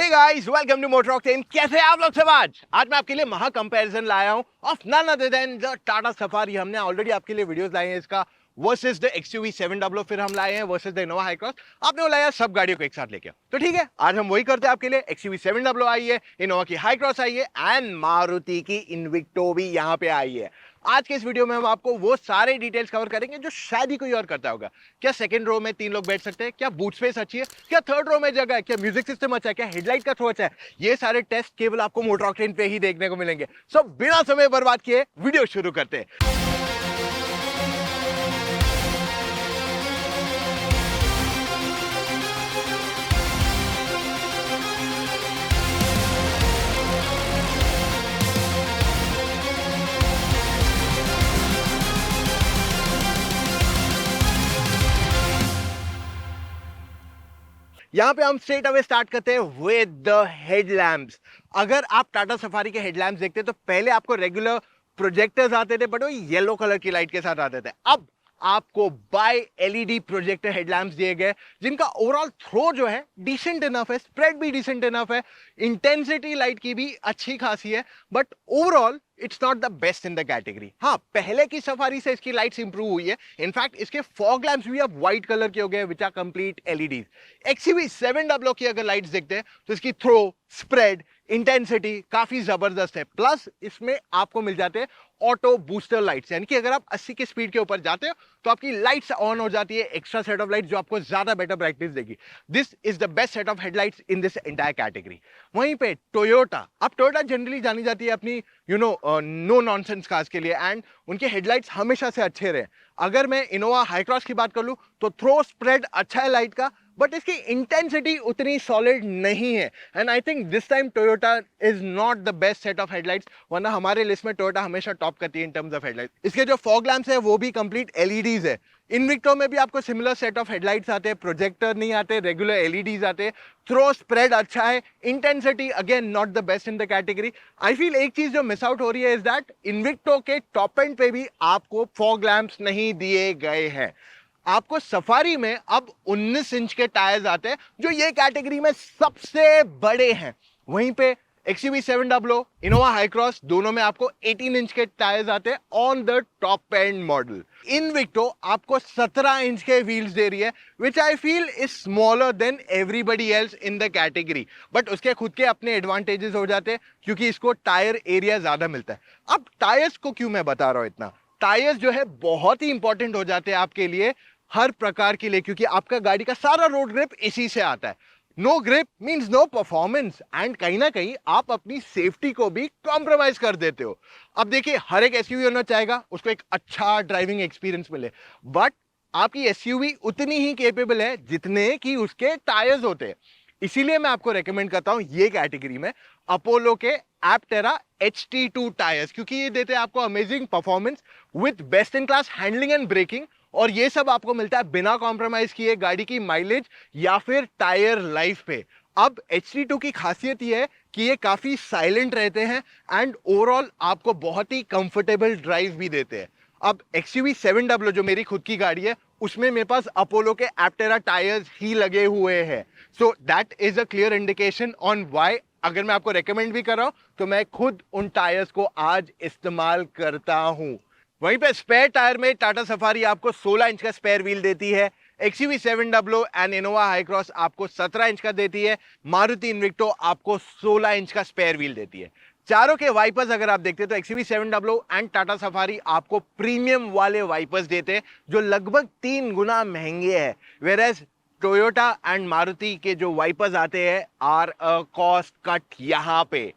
Hey guys, welcome to Motor Octane. कैसे हैं आप लोग सब? आज मैं आपके लिए महा कंपैरिजन लाया हूं of none other than the Tata Safari. हमने ऑलरेडी आपके लिए वीडियोस लाए हैं इसका वर्सेस द XUV 700, फिर हम लाए हैं versus the Innova high cross. आपने वो लाया सब गाड़ियों को एक साथ लेके, तो ठीक है आज हम वही करते हैं आपके लिए। XUV 700 आई है, इनोवा की हाई क्रॉस आई है एंड मारुति की इन्विक्टो भी यहाँ पे आई है। आज के इस वीडियो में हम आपको वो सारे डिटेल्स कवर करेंगे जो शायद ही कोई और करता होगा। क्या सेकंड रो में 3 लोग बैठ सकते हैं? क्या बूट स्पेस अच्छी है? क्या थर्ड रो में जगह है? क्या म्यूजिक सिस्टम अच्छा है? क्या हेडलाइट का थ्रो अच्छा है? ये सारे टेस्ट केवल आपको मोटर ऑक्टेन पे ही देखने को मिलेंगे। सो बिना समय बर्बाद किए वीडियो शुरू करते हैं। यहां पे हम स्ट्रेट अवे स्टार्ट करते हैं विद द हेडलैम्प्स। अगर आप टाटा सफारी के हेडलैम्प्स देखते हैं तो पहले आपको रेगुलर प्रोजेक्टर्स आते थे, बट वो येलो कलर की लाइट के साथ आते थे। अब आपको बाय एलईडी प्रोजेक्टर हेडलैम्प्स दिए गए जिनका ओवरऑल थ्रो जो है डिसेंट इनफ है, स्प्रेड भी डिसेंट इनफ है, इंटेंसिटी लाइट की भी अच्छी खासी है, but overall it's not the best in the category. हाँ, पहले की सफारी से इसकी लाइट्स इंप्रूव हुई है। इनफैक्ट इसके फॉग लैंप्स भी अब व्हाइट कलर के हो गए which are complete LEDs. XUV 700 की अगर लाइट्स देखते हैं तो इसकी थ्रो, स्प्रेड, इंटेंसिटी काफी जबरदस्त है। प्लस इसमें आपको मिल जाते हैं ऑटो बूस्टर लाइट्स, यानी कि अगर आप 80 की स्पीड के ऊपर जाते हो तो आपकी लाइट्स ऑन हो जाती है, एक्स्ट्रा सेट ऑफ लाइट्स जो आपको ज्यादा बेटर ब्राइटनेस देगी। This is the best set of headlights in this entire category. वहीं पे टोयोटा, अब टोयोटा जनरली जानी जाती है अपनी नो नॉनसेंस कार्स के लिए एंड उनके हेडलाइट्स हमेशा से अच्छे रहे। अगर मैं इनोवा हाई क्रॉस की बात कर लूं तो थ्रो, स्प्रेड अच्छा है लाइट का, बट इसकी इंटेंसिटी उतनी सॉलिड नहीं है। And I think this time Toyota is not the best set of headlights, वरना हमारे लिस्ट में टोयोटा हमेशा टॉप करती है इन टर्म्स ऑफ हेडलाइट्स। इसके जो फॉग लैंप्स है वो भी कंप्लीट एलईडीज है। इनविक्टो में भी आपको सिमिलर सेट ऑफ हेडलाइट्स आते हैं, प्रोजेक्टर नहीं आते, रेगुलर एलईडीज आते हैं। थ्रो, स्प्रेड अच्छा है, intensity again not the best in the category. I feel एक चीज जो मिस आउट हो रही है इज दैट इनविक्टो के टॉप एंड पे भी आपको फॉग लैंप्स नहीं दिए गए हैं। आपको सफारी में अब 19 इंच के टायर्स आते हैं जो ये कैटेगरी में सबसे बड़े हैं। वहीं पे XUV 700, इनोवा हाई क्रॉस दोनों में आपको 18 इंच के टायर्स आते हैं on the top end model. Invicto आपको 17 इंच के व्हील्स दे रही है which I feel is smaller than everybody else in the category, but उसके खुद के अपने एडवांटेजेस हो जाते हैं क्योंकि इसको टायर एरिया ज्यादा मिलता है। अब टायर्स को क्यों मैं बता रहा हूं इतना, टायर्स जो है बहुत ही इंपॉर्टेंट हो जाते हैं आपके लिए हर प्रकार के लिए, क्योंकि आपका गाड़ी का सारा रोड ग्रिप इसी से आता है। No grip means no performance and कहीं ना कहीं आप अपनी सेफ्टी को भी कॉम्प्रोमाइज कर देते हो। अब देखिए, हर एक एसयूवी ओनर चाहेगा उसको एक अच्छा ड्राइविंग एक्सपीरियंस मिले, बट आपकी एसयूवी उतनी ही केपेबल है जितने कि उसके टायर्स होते हैं। इसीलिए मैं आपको रेकमेंड करता हूं ये कैटेगरी में अपोलो के एप्टेरा HT2 टायर्स, क्योंकि ये देते हैं आपको amazing performance with best in class handling and braking, और ये सब आपको मिलता है बिना कॉम्प्रोमाइज किए गाड़ी की माइलेज या फिर टायर लाइफ पे। अब HT2 की खासियत ये है कि ये काफी साइलेंट रहते हैं एंड ओवरऑल आपको बहुत ही कंफर्टेबल ड्राइव भी देते हैं। अब XUV 700 जो मेरी खुद की गाड़ी है उसमें मेरे पास अपोलो के एप्टेरा टायर्स ही लगे हुए हैं, सो that is a clear indication on why अगर मैं आपको रेकमेंड भी कर रहा हूं तो मैं खुद उन टायर्स को आज इस्तेमाल करता हूं। वहीं पे स्पेयर टायर में टाटा सफारी आपको 16 इंच का स्पेयर व्हील देती है, XUV 700 and Innova Hycross आपको 17 इंच का देती है, मारुति इन्विक्टो आपको 16 इंच का स्पेयर व्हील देती है। चारों के वाइपर्स अगर आप देखते हैं तो XUV 700 एंड टाटा सफारी आपको प्रीमियम वाले वाइपर्स देते हैं जो लगभग 3 गुना महंगे हैं, वेयरएज टोयोटा एंड मारुति के जो वाइपर्स आते हैं आर अ कॉस्ट कट यहां पे।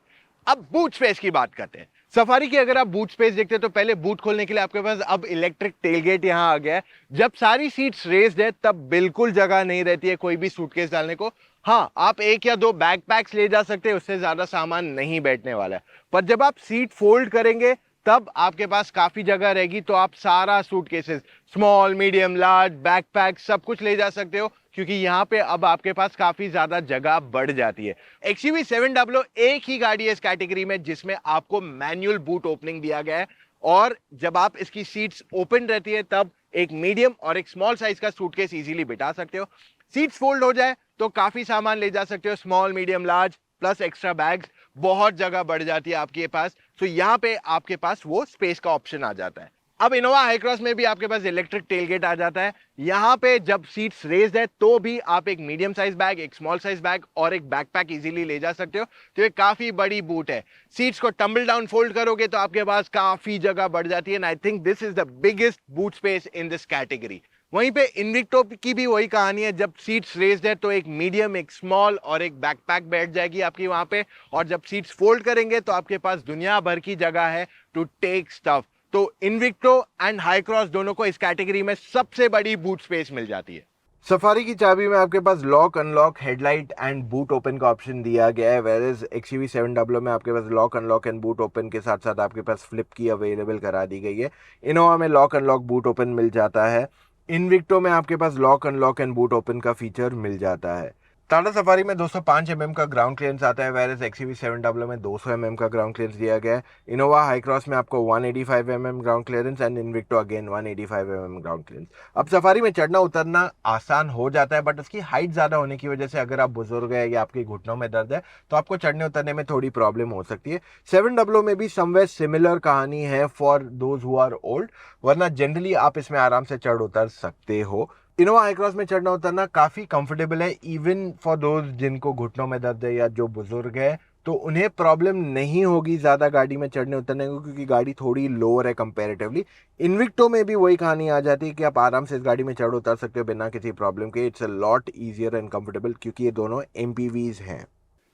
अब बूट स्पेस की बात करते हैं। सफारी की अगर आप बूट स्पेस देखते हैं तो पहले बूट खोलने के लिए आपके पास अब इलेक्ट्रिक टेलगेट यहां आ गया है। जब सारी सीट्स रेज्ड है तब बिल्कुल जगह नहीं रहती है कोई भी सूटकेस डालने को। हाँ, आप 1 या 2 बैकपैक्स ले जा सकते हैं, उससे ज्यादा सामान नहीं बैठने वाला है, पर जब आप सीट फोल्ड करेंगे तब आपके पास काफी जगह रहेगी, तो आप सारा suitcases, small, medium, large, backpack सब कुछ ले जा सकते हो, क्योंकि यहाँ पे अब आपके पास काफी ज्यादा जगह बढ़ जाती है। XUV 700 एक ही गाड़ी है इस कैटेगरी में जिसमें आपको मैनुअल बूट ओपनिंग दिया गया है, और जब आप इसकी सीट्स ओपन रहती है तब एक मीडियम और एक स्मॉल साइज का सूटकेस इजीली बिठा सकते हो। सीट्स फोल्ड हो जाए तो काफी सामान ले जा सकते हो, small medium large plus extra bags, बहुत जगह बढ़ जाती है आपके पास। तो यहाँ पे आपके पास वो स्पेस का ऑप्शन आ जाता है। अब इनोवा हाई क्रॉस में भी आपके पास इलेक्ट्रिक टेलगेट आ जाता है। यहाँ पे जब सीट्स रेज्ड है तो भी आप एक मीडियम साइज बैग, एक स्मॉल साइज बैग और एक बैकपैक इजीली ले जा सकते हो। तो ये काफी बड़ी बूट है। सीट्स को टम्बल डाउन फोल्ड करोगे तो आपके पास काफी जगह बढ़ जाती है। And I think this is the biggest boot space in this category. वहीं पे इन्विक्टो की भी वही कहानी है, जब सीट्स रेज्ड है तो एक मीडियम, एक स्मॉल और एक बैकपैक बैठ जाएगी आपकी वहां पे, और जब सीट्स फोल्ड करेंगे तो आपके पास दुनिया भर की जगह है टू टेक स्टफ। तो इन्विक्टो एंड हाई क्रॉस दोनों को इस कैटेगरी में सबसे बड़ी बूट स्पेस मिल जाती है। सफारी की चाबी में आपके पास lock, unlock, headlight and boot open का ऑप्शन दिया गया है। वेयर एक्सयूवी 700 में आपके पास lock, unlock and boot open के साथ साथ आपके पास फ्लिप की अवेलेबल करा दी गई है। इनोवा में लॉक, अनलॉक, बूट ओपन मिल जाता है। इन्विक्टो में आपके पास lock, unlock and boot open का फीचर मिल जाता है। टाटा सफारी में 205 mm का ग्राउंड क्लियरेंस आता है, वेयर एक्सयूवी 700 में 200 mm का ग्राउंड क्लियरेंस दिया गया है। इनोवा हाई क्रॉस में आपको 185 mm ground clearance and Invicto again 185 mm ground clearance. अब सफारी में चढ़ना उतरना आसान हो जाता है, बट उसकी हाइट ज्यादा होने की वजह से अगर आप बुजुर्ग है या आपके घुटनों में दर्द है तो आपको चढ़ने उतरने में थोड़ी प्रॉब्लम हो सकती है। 700 में भी समवेयर सिमिलर कहानी है for those who are old, वरना जनरली आप इसमें आराम से चढ़ उतर सकते हो। इनोवा हाई क्रॉस में चढ़ना उतरना काफी कंफर्टेबल है, इवन फॉर दोज जिनको घुटनों में दर्द है या जो बुजुर्ग है, तो उन्हें प्रॉब्लम नहीं होगी ज्यादा गाड़ी में चढ़ने उतरने को, क्योंकि गाड़ी थोड़ी लोअर है कंपैरेटिवली। इन्विक्टो में भी वही कहानी आ जाती है कि आप आराम से इस गाड़ी में चढ़ उतर सकते हो बिना किसी प्रॉब्लम के। It's a lot easier and comfortable, क्योंकि ये दोनों एमपीवीज हैं।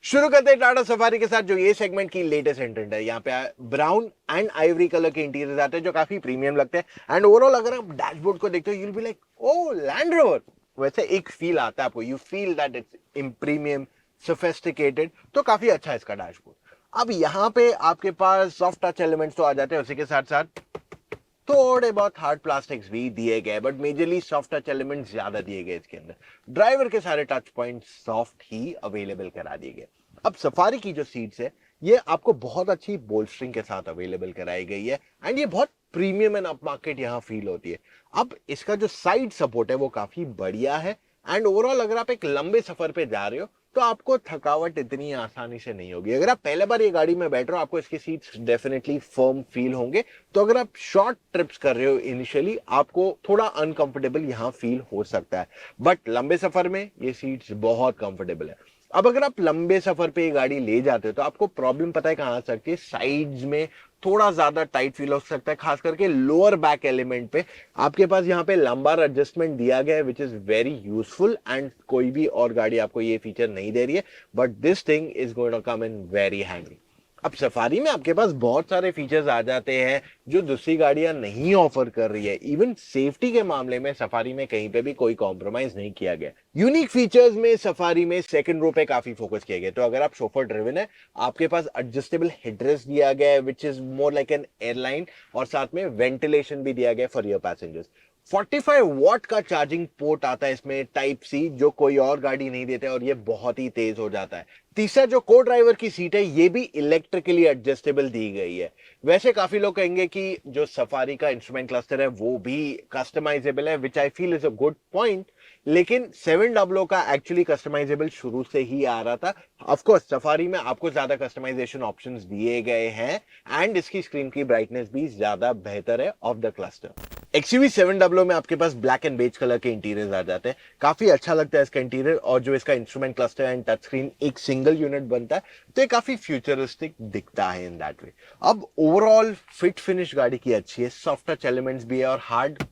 शुरू करते हैं टाटा सफारी के साथ, जो ये सेगमेंट की लेटेस्ट एंट्रेंट है। यहाँ पे ब्राउन एंड आइवरी कलर के इंटीरियर आते हैं जो काफी प्रीमियम लगते हैं। एंड ओवरऑल अगर आप डैशबोर्ड को देखते हो you will be like oh land rover, वैसे एक फील आता है आपको, you feel that it's in premium sophisticated. तो काफी अच्छा है इसका डैशबोर्ड। अब यहाँ पे आपके पास सॉफ्ट टच एलिमेंट्स तो आ जाते हैं, उसी के साथ साथ थोड़े बहुत हार्ड प्लास्टिक्स भी दिए गए, but majorly soft touch elements ज्यादा दिए गए इसके अंदर। ड्राइवर के सारे टच पॉइंट सॉफ्ट ही अवेलेबल करा दिए गए। अब सफारी की जो सीट्स है ये आपको बहुत अच्छी बोल्स्ट्रिंग के साथ अवेलेबल कराई गई है, एंड ये बहुत प्रीमियम एंड अप मार्केट यहाँ फील होती है। अब इसका जो साइड सपोर्ट है वो काफी बढ़िया है, एंड ओवरऑल अगर आप एक लंबे सफर पे जा रहे हो तो आपको थकावट इतनी आसानी से नहीं होगी। अगर आप पहले बार ये गाड़ी में बैठ रहे हो आपको इसकी सीट्स डेफिनेटली फर्म फील होंगे। तो अगर आप शॉर्ट ट्रिप्स कर रहे हो इनिशियली आपको थोड़ा अनकंफर्टेबल यहाँ फील हो सकता है, बट लंबे सफर में ये सीट्स बहुत कंफर्टेबल है। अब अगर आप लंबे सफर पे ये गाड़ी ले जाते हो तो आपको प्रॉब्लम पता है कहां आ सकती है, साइड्स में थोड़ा ज्यादा टाइट फील हो सकता है, खास करके लोअर बैक एलिमेंट पे। आपके पास यहाँ पे लंबार एडजस्टमेंट दिया गया है which is very useful, and कोई भी और गाड़ी आपको ये फीचर नहीं दे रही है, but this thing is going to come in very handy. अब सफारी में आपके पास बहुत सारे फीचर्स आ जाते हैं जो दूसरी गाड़ियां नहीं ऑफर कर रही है। इवन सेफ्टी के मामले में सफारी में कहीं पे भी कोई कॉम्प्रोमाइज नहीं किया गया। यूनिक फीचर्स में सफारी में सेकंड रो पे काफी फोकस किया गया। तो अगर आप शोफर ड्रिवन है आपके पास एडजस्टेबल हेडरेस्ट दिया गया है which is more like an airline, और साथ में वेंटिलेशन भी दिया गया फॉर योर पैसेंजर्स। 45 वॉट का चार्जिंग पोर्ट आता है इसमें टाइप सी, जो कोई और गाड़ी नहीं देते, और ये बहुत ही तेज हो जाता है। तीसरा जो को ड्राइवर की सीट है ये भी इलेक्ट्रिकली एडजस्टेबल दी गई है। वैसे काफी लोग कहेंगे कि जो सफारी का इंस्ट्रूमेंट क्लस्टर है वो भी कस्टमाइजेबल है, which I feel is a good point, लेकिन 700 का एक्चुअली कस्टमाइजेबल शुरू से ही आ रहा था। ऑफ कोर्स सफारी में आपको ज्यादा कस्टमाइजेशन ऑप्शंस दिए गए हैं, एंड इसकी स्क्रीन की ब्राइटनेस भी ज्यादा बेहतर है ऑफ द क्लस्टर। एक्सयूवी 700 में आपके पास ब्लैक एंड बेज कलर के इंटीरियर आ जाते हैं, काफी अच्छा लगता है इसका इंटीरियर, और जो इसका instrument cluster and touch screen एक सिंगल यूनिट बनता है तो ये काफी फ्यूचरिस्टिक दिखता है इन दैट वे। अब ओवरऑल फिट फिनिश गाड़ी की अच्छी है, सॉफ्ट टच एलिमेंट्स भी है और हार्ड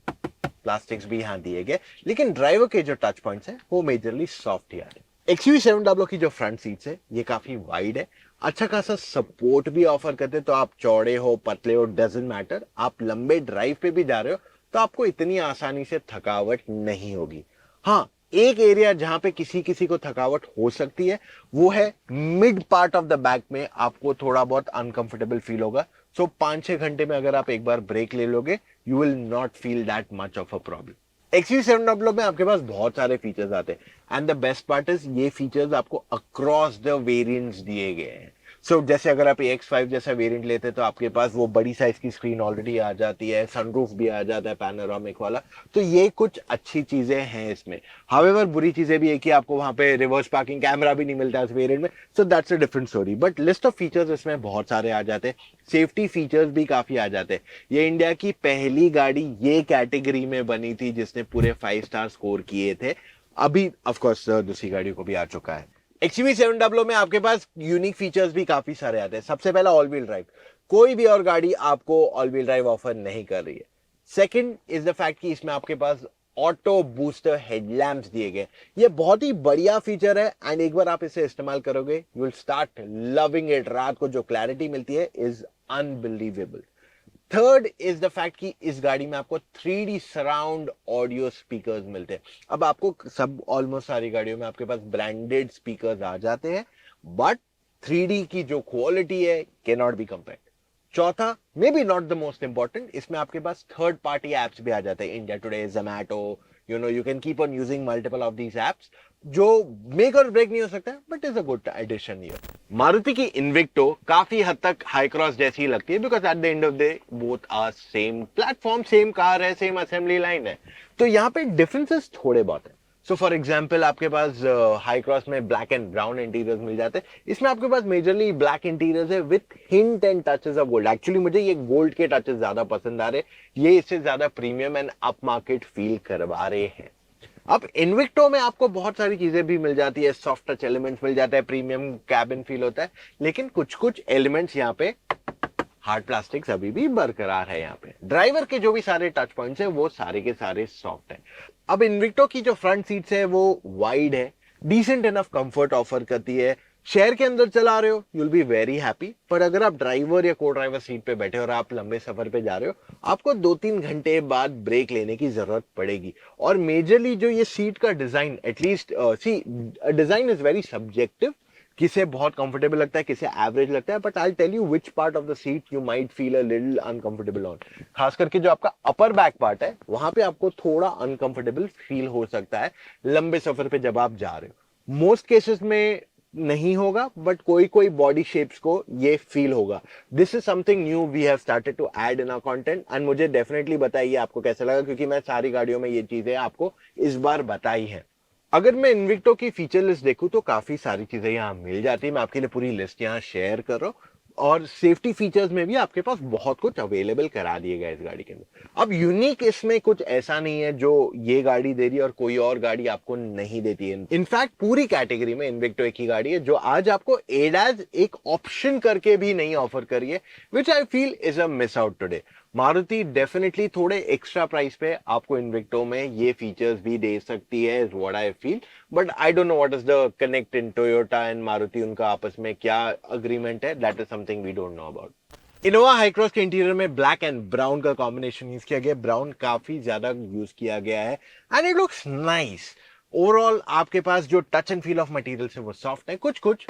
प्लास्टिक्स भी यहाँ दिए गए, लेकिन ड्राइवर के जो टच पॉइंट्स हैं वो मेजरली सॉफ्ट ही आ रहे हैं। एक्सयूवी 700 की जो फ्रंट सीट्स है ये काफी वाइड है, अच्छा खासा सपोर्ट भी ऑफर करते हैं, तो आप चौड़े हो पतले हो डजंट मैटर, आप लंबे ड्राइव पे भी जा रहे हो तो आपको इतनी आसानी से थकावट नहीं होगी। हाँ, एक एरिया जहां पे किसी किसी को थकावट हो सकती है वो है mid part of the back में, आपको थोड़ा बहुत अनकंफर्टेबल फील होगा। सो 5-6 घंटे में अगर आप एक बार ब्रेक ले लोगे you will not feel that much of a problem. XUV 700 में आपके पास बहुत सारे फीचर्स आते हैं, and the best part is ये फीचर्स आपको अक्रॉस द वेरिएंट्स दिए गए हैं। सो जैसे अगर आप X5 जैसा वेरिएंट लेते हैं तो आपके पास वो बड़ी साइज की स्क्रीन ऑलरेडी आ जाती है, सनरूफ भी आ जाता है पैनोरामिक वाला। तो ये कुछ अच्छी चीजें हैं इसमें। हावेवर बुरी चीजें भी है कि आपको वहां पे रिवर्स पार्किंग कैमरा भी नहीं मिलता है उस वेरिएंट में। So that's a different story, but list of features इसमें बहुत सारे आ जाते हैं, सेफ्टी फीचर्स भी काफी आ जाते हैं। ये इंडिया की पहली गाड़ी ये कैटेगरी में बनी थी जिसने पूरे 5 स्टार स्कोर किए थे। अभी ऑफकोर्स दूसरी गाड़ियों को भी आ चुका है। XUV700 में आपके पास यूनिक फीचर्स भी काफी सारे आते हैं। सबसे पहला ऑल व्हील ड्राइव, कोई भी और गाड़ी आपको ऑल व्हील ड्राइव ऑफर नहीं कर रही है। सेकंड इज द फैक्ट कि इसमें आपके पास ऑटो बूस्टर हेडलैम्प्स दिए गए। ये बहुत ही बढ़िया फीचर है एंड एक बार आप इसे इस्तेमाल करोगे you will start loving it. रात को जो क्लैरिटी मिलती है is unbelievable. Third is the fact कि इस गाड़ी में आपको 3D सराउंड ऑडियो स्पीकर्स मिलते हैं। अब आपको सब ऑलमोस्ट सारी गाड़ियों में आपके पास ब्रांडेड स्पीकर्स आ जाते हैं, बट 3D की जो क्वालिटी है कैन नॉट बी कंपेयर्ड। चौथा, may be not the most important, इसमें आपके पास थर्ड पार्टी एप्स भी आ जाते हैं। India Today, Zomato, you can keep on using multiple of these apps, जो मेक और ब्रेक नहीं हो सकता but is a good addition here. Maruti की इन्विक्टो काफी हद तक हाई क्रॉस जैसी ही लगती है, because at the end of day both are same platform, same car है, सेम असेंबली लाइन है। तो यहाँ पे डिफरेंसेस थोड़े बहुत है। सो फॉर एग्जाम्पल आपके पास हाई क्रॉस में ब्लैक एंड ब्राउन इंटीरियर्स मिल जाते हैं। इसमें आपके पास मेजरली ब्लैक इंटीरियर्स है with hint and touches of gold. Actually मुझे ये गोल्ड के टचेस ज्यादा पसंद आ रहे, ये इससे ज्यादा premium and up market feel करवा रहे हैं। अब इन्विक्टो में आपको बहुत सारी चीजें भी मिल जाती है, सॉफ्ट टच एलिमेंट्स मिल जाता है, प्रीमियम कैबिन फील होता है, लेकिन कुछ कुछ एलिमेंट्स यहाँ पे हार्ड प्लास्टिक्स अभी भी बरकरार है। यहाँ पे ड्राइवर के जो भी सारे टच पॉइंट्स है वो सारे के सारे सॉफ्ट है। अब इन्विक्टो की जो फ्रंट सीट्स है वो वाइड है, डिसेंट इनफ कंफर्ट ऑफर करती है। शहर के अंदर चला रहे हो यूल बी वेरी हैप्पी, पर अगर आप ड्राइवर या को ड्राइवर सीट पे बैठे और आप लंबे सफर पे जा रहे हो, आपको 2-3 घंटे बाद ब्रेक लेने की जरूरत पड़ेगी। और मेजरली जो ये सीट का design, at least seat design is very subjective, किसे बहुत कंफर्टेबल लगता है, किसे एवरेज लगता है, but I tell you which part of the seat you might feel a little uncomfortable on. खास करके जो आपका अपर बैक पार्ट है वहां पे आपको थोड़ा अनकंफर्टेबल फील हो सकता है लंबे सफर पे जब आप जा रहे हो। मोस्ट केसेस में नहीं होगा, बट कोई कोई बॉडी शेप्स को ये फील होगा। This is something new we have started to add in our content and मुझे डेफिनेटली बताइए आपको कैसा लगा, क्योंकि मैं सारी गाड़ियों में ये चीजें आपको इस बार बताई है। अगर मैं इन्विक्टो की फीचर लिस्ट देखूं तो काफी सारी चीजें यहाँ मिल जाती है। मैं आपके लिए पूरी लिस्ट यहाँ शेयर कर रहा हूं, और सेफ्टी फीचर्स में भी आपके पास बहुत कुछ अवेलेबल करा दिए गए इस गाड़ी के अंदर। अब यूनिक इसमें कुछ ऐसा नहीं है जो ये गाड़ी दे रही है और कोई और गाड़ी आपको नहीं देती है। इनफैक्ट पूरी कैटेगरी में इन्विक्टो एक ही गाड़ी है जो आज आपको एडास एक ऑप्शन करके भी नहीं ऑफर करी है, which I feel is a miss out today. Maruti definitely थोड़े एक्स्ट्रा प्राइस पे आपको इन्विक्टो में ये फीचर्स भी दे सकती है, is what I feel, but I don't know what is the connect in Toyota and Maruti, उनका आपस में क्या अग्रीमेंट है, that is something we don't know about. Innova Hycross के इंटीरियर में ब्लैक एंड ब्राउन का कॉम्बिनेशन यूज किया गया। ब्राउन काफी ज्यादा यूज किया गया है and it looks nice. Overall आपके पास जो touch and feel of material है वो सॉफ्ट है, कुछ कुछ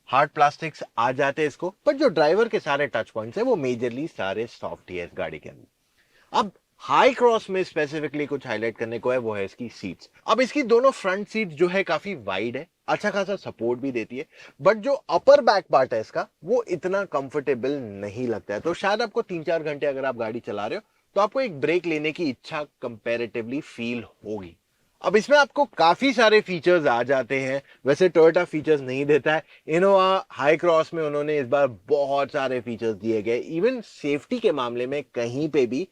हार्ड प्लास्टिक्स आ जाते हैं इसको, पर जो ड्राइवर के सारे टच पॉइंट्स है वो मेजरली सारे सॉफ्ट ही है इस गाड़ी के अंदर। अब हाई क्रॉस में स्पेसिफिकली कुछ हाईलाइट करने को है वो है इसकी सीट्स। अब इसकी दोनों फ्रंट सीट जो है काफी वाइड है, अच्छा खासा सपोर्ट भी देती है, बट जो अपर बैक पार्ट है इसका वो इतना कंफर्टेबल नहीं लगता है। तो शायद आपको 3-4 घंटे अगर आप गाड़ी चला रहे हो तो आपको एक ब्रेक लेने की इच्छा कंपैरेटिवली फील होगी। अब इसमें आपको काफी सारे फीचर्स आ जाते हैं, वैसे टोयोटा फीचर्स नहीं देता है। इनोवा हाई क्रॉस में उन्होंने इस बार बहुत सारे फीचर्स दिए गए, इवन सेफ्टी के मामले में कहीं पे भी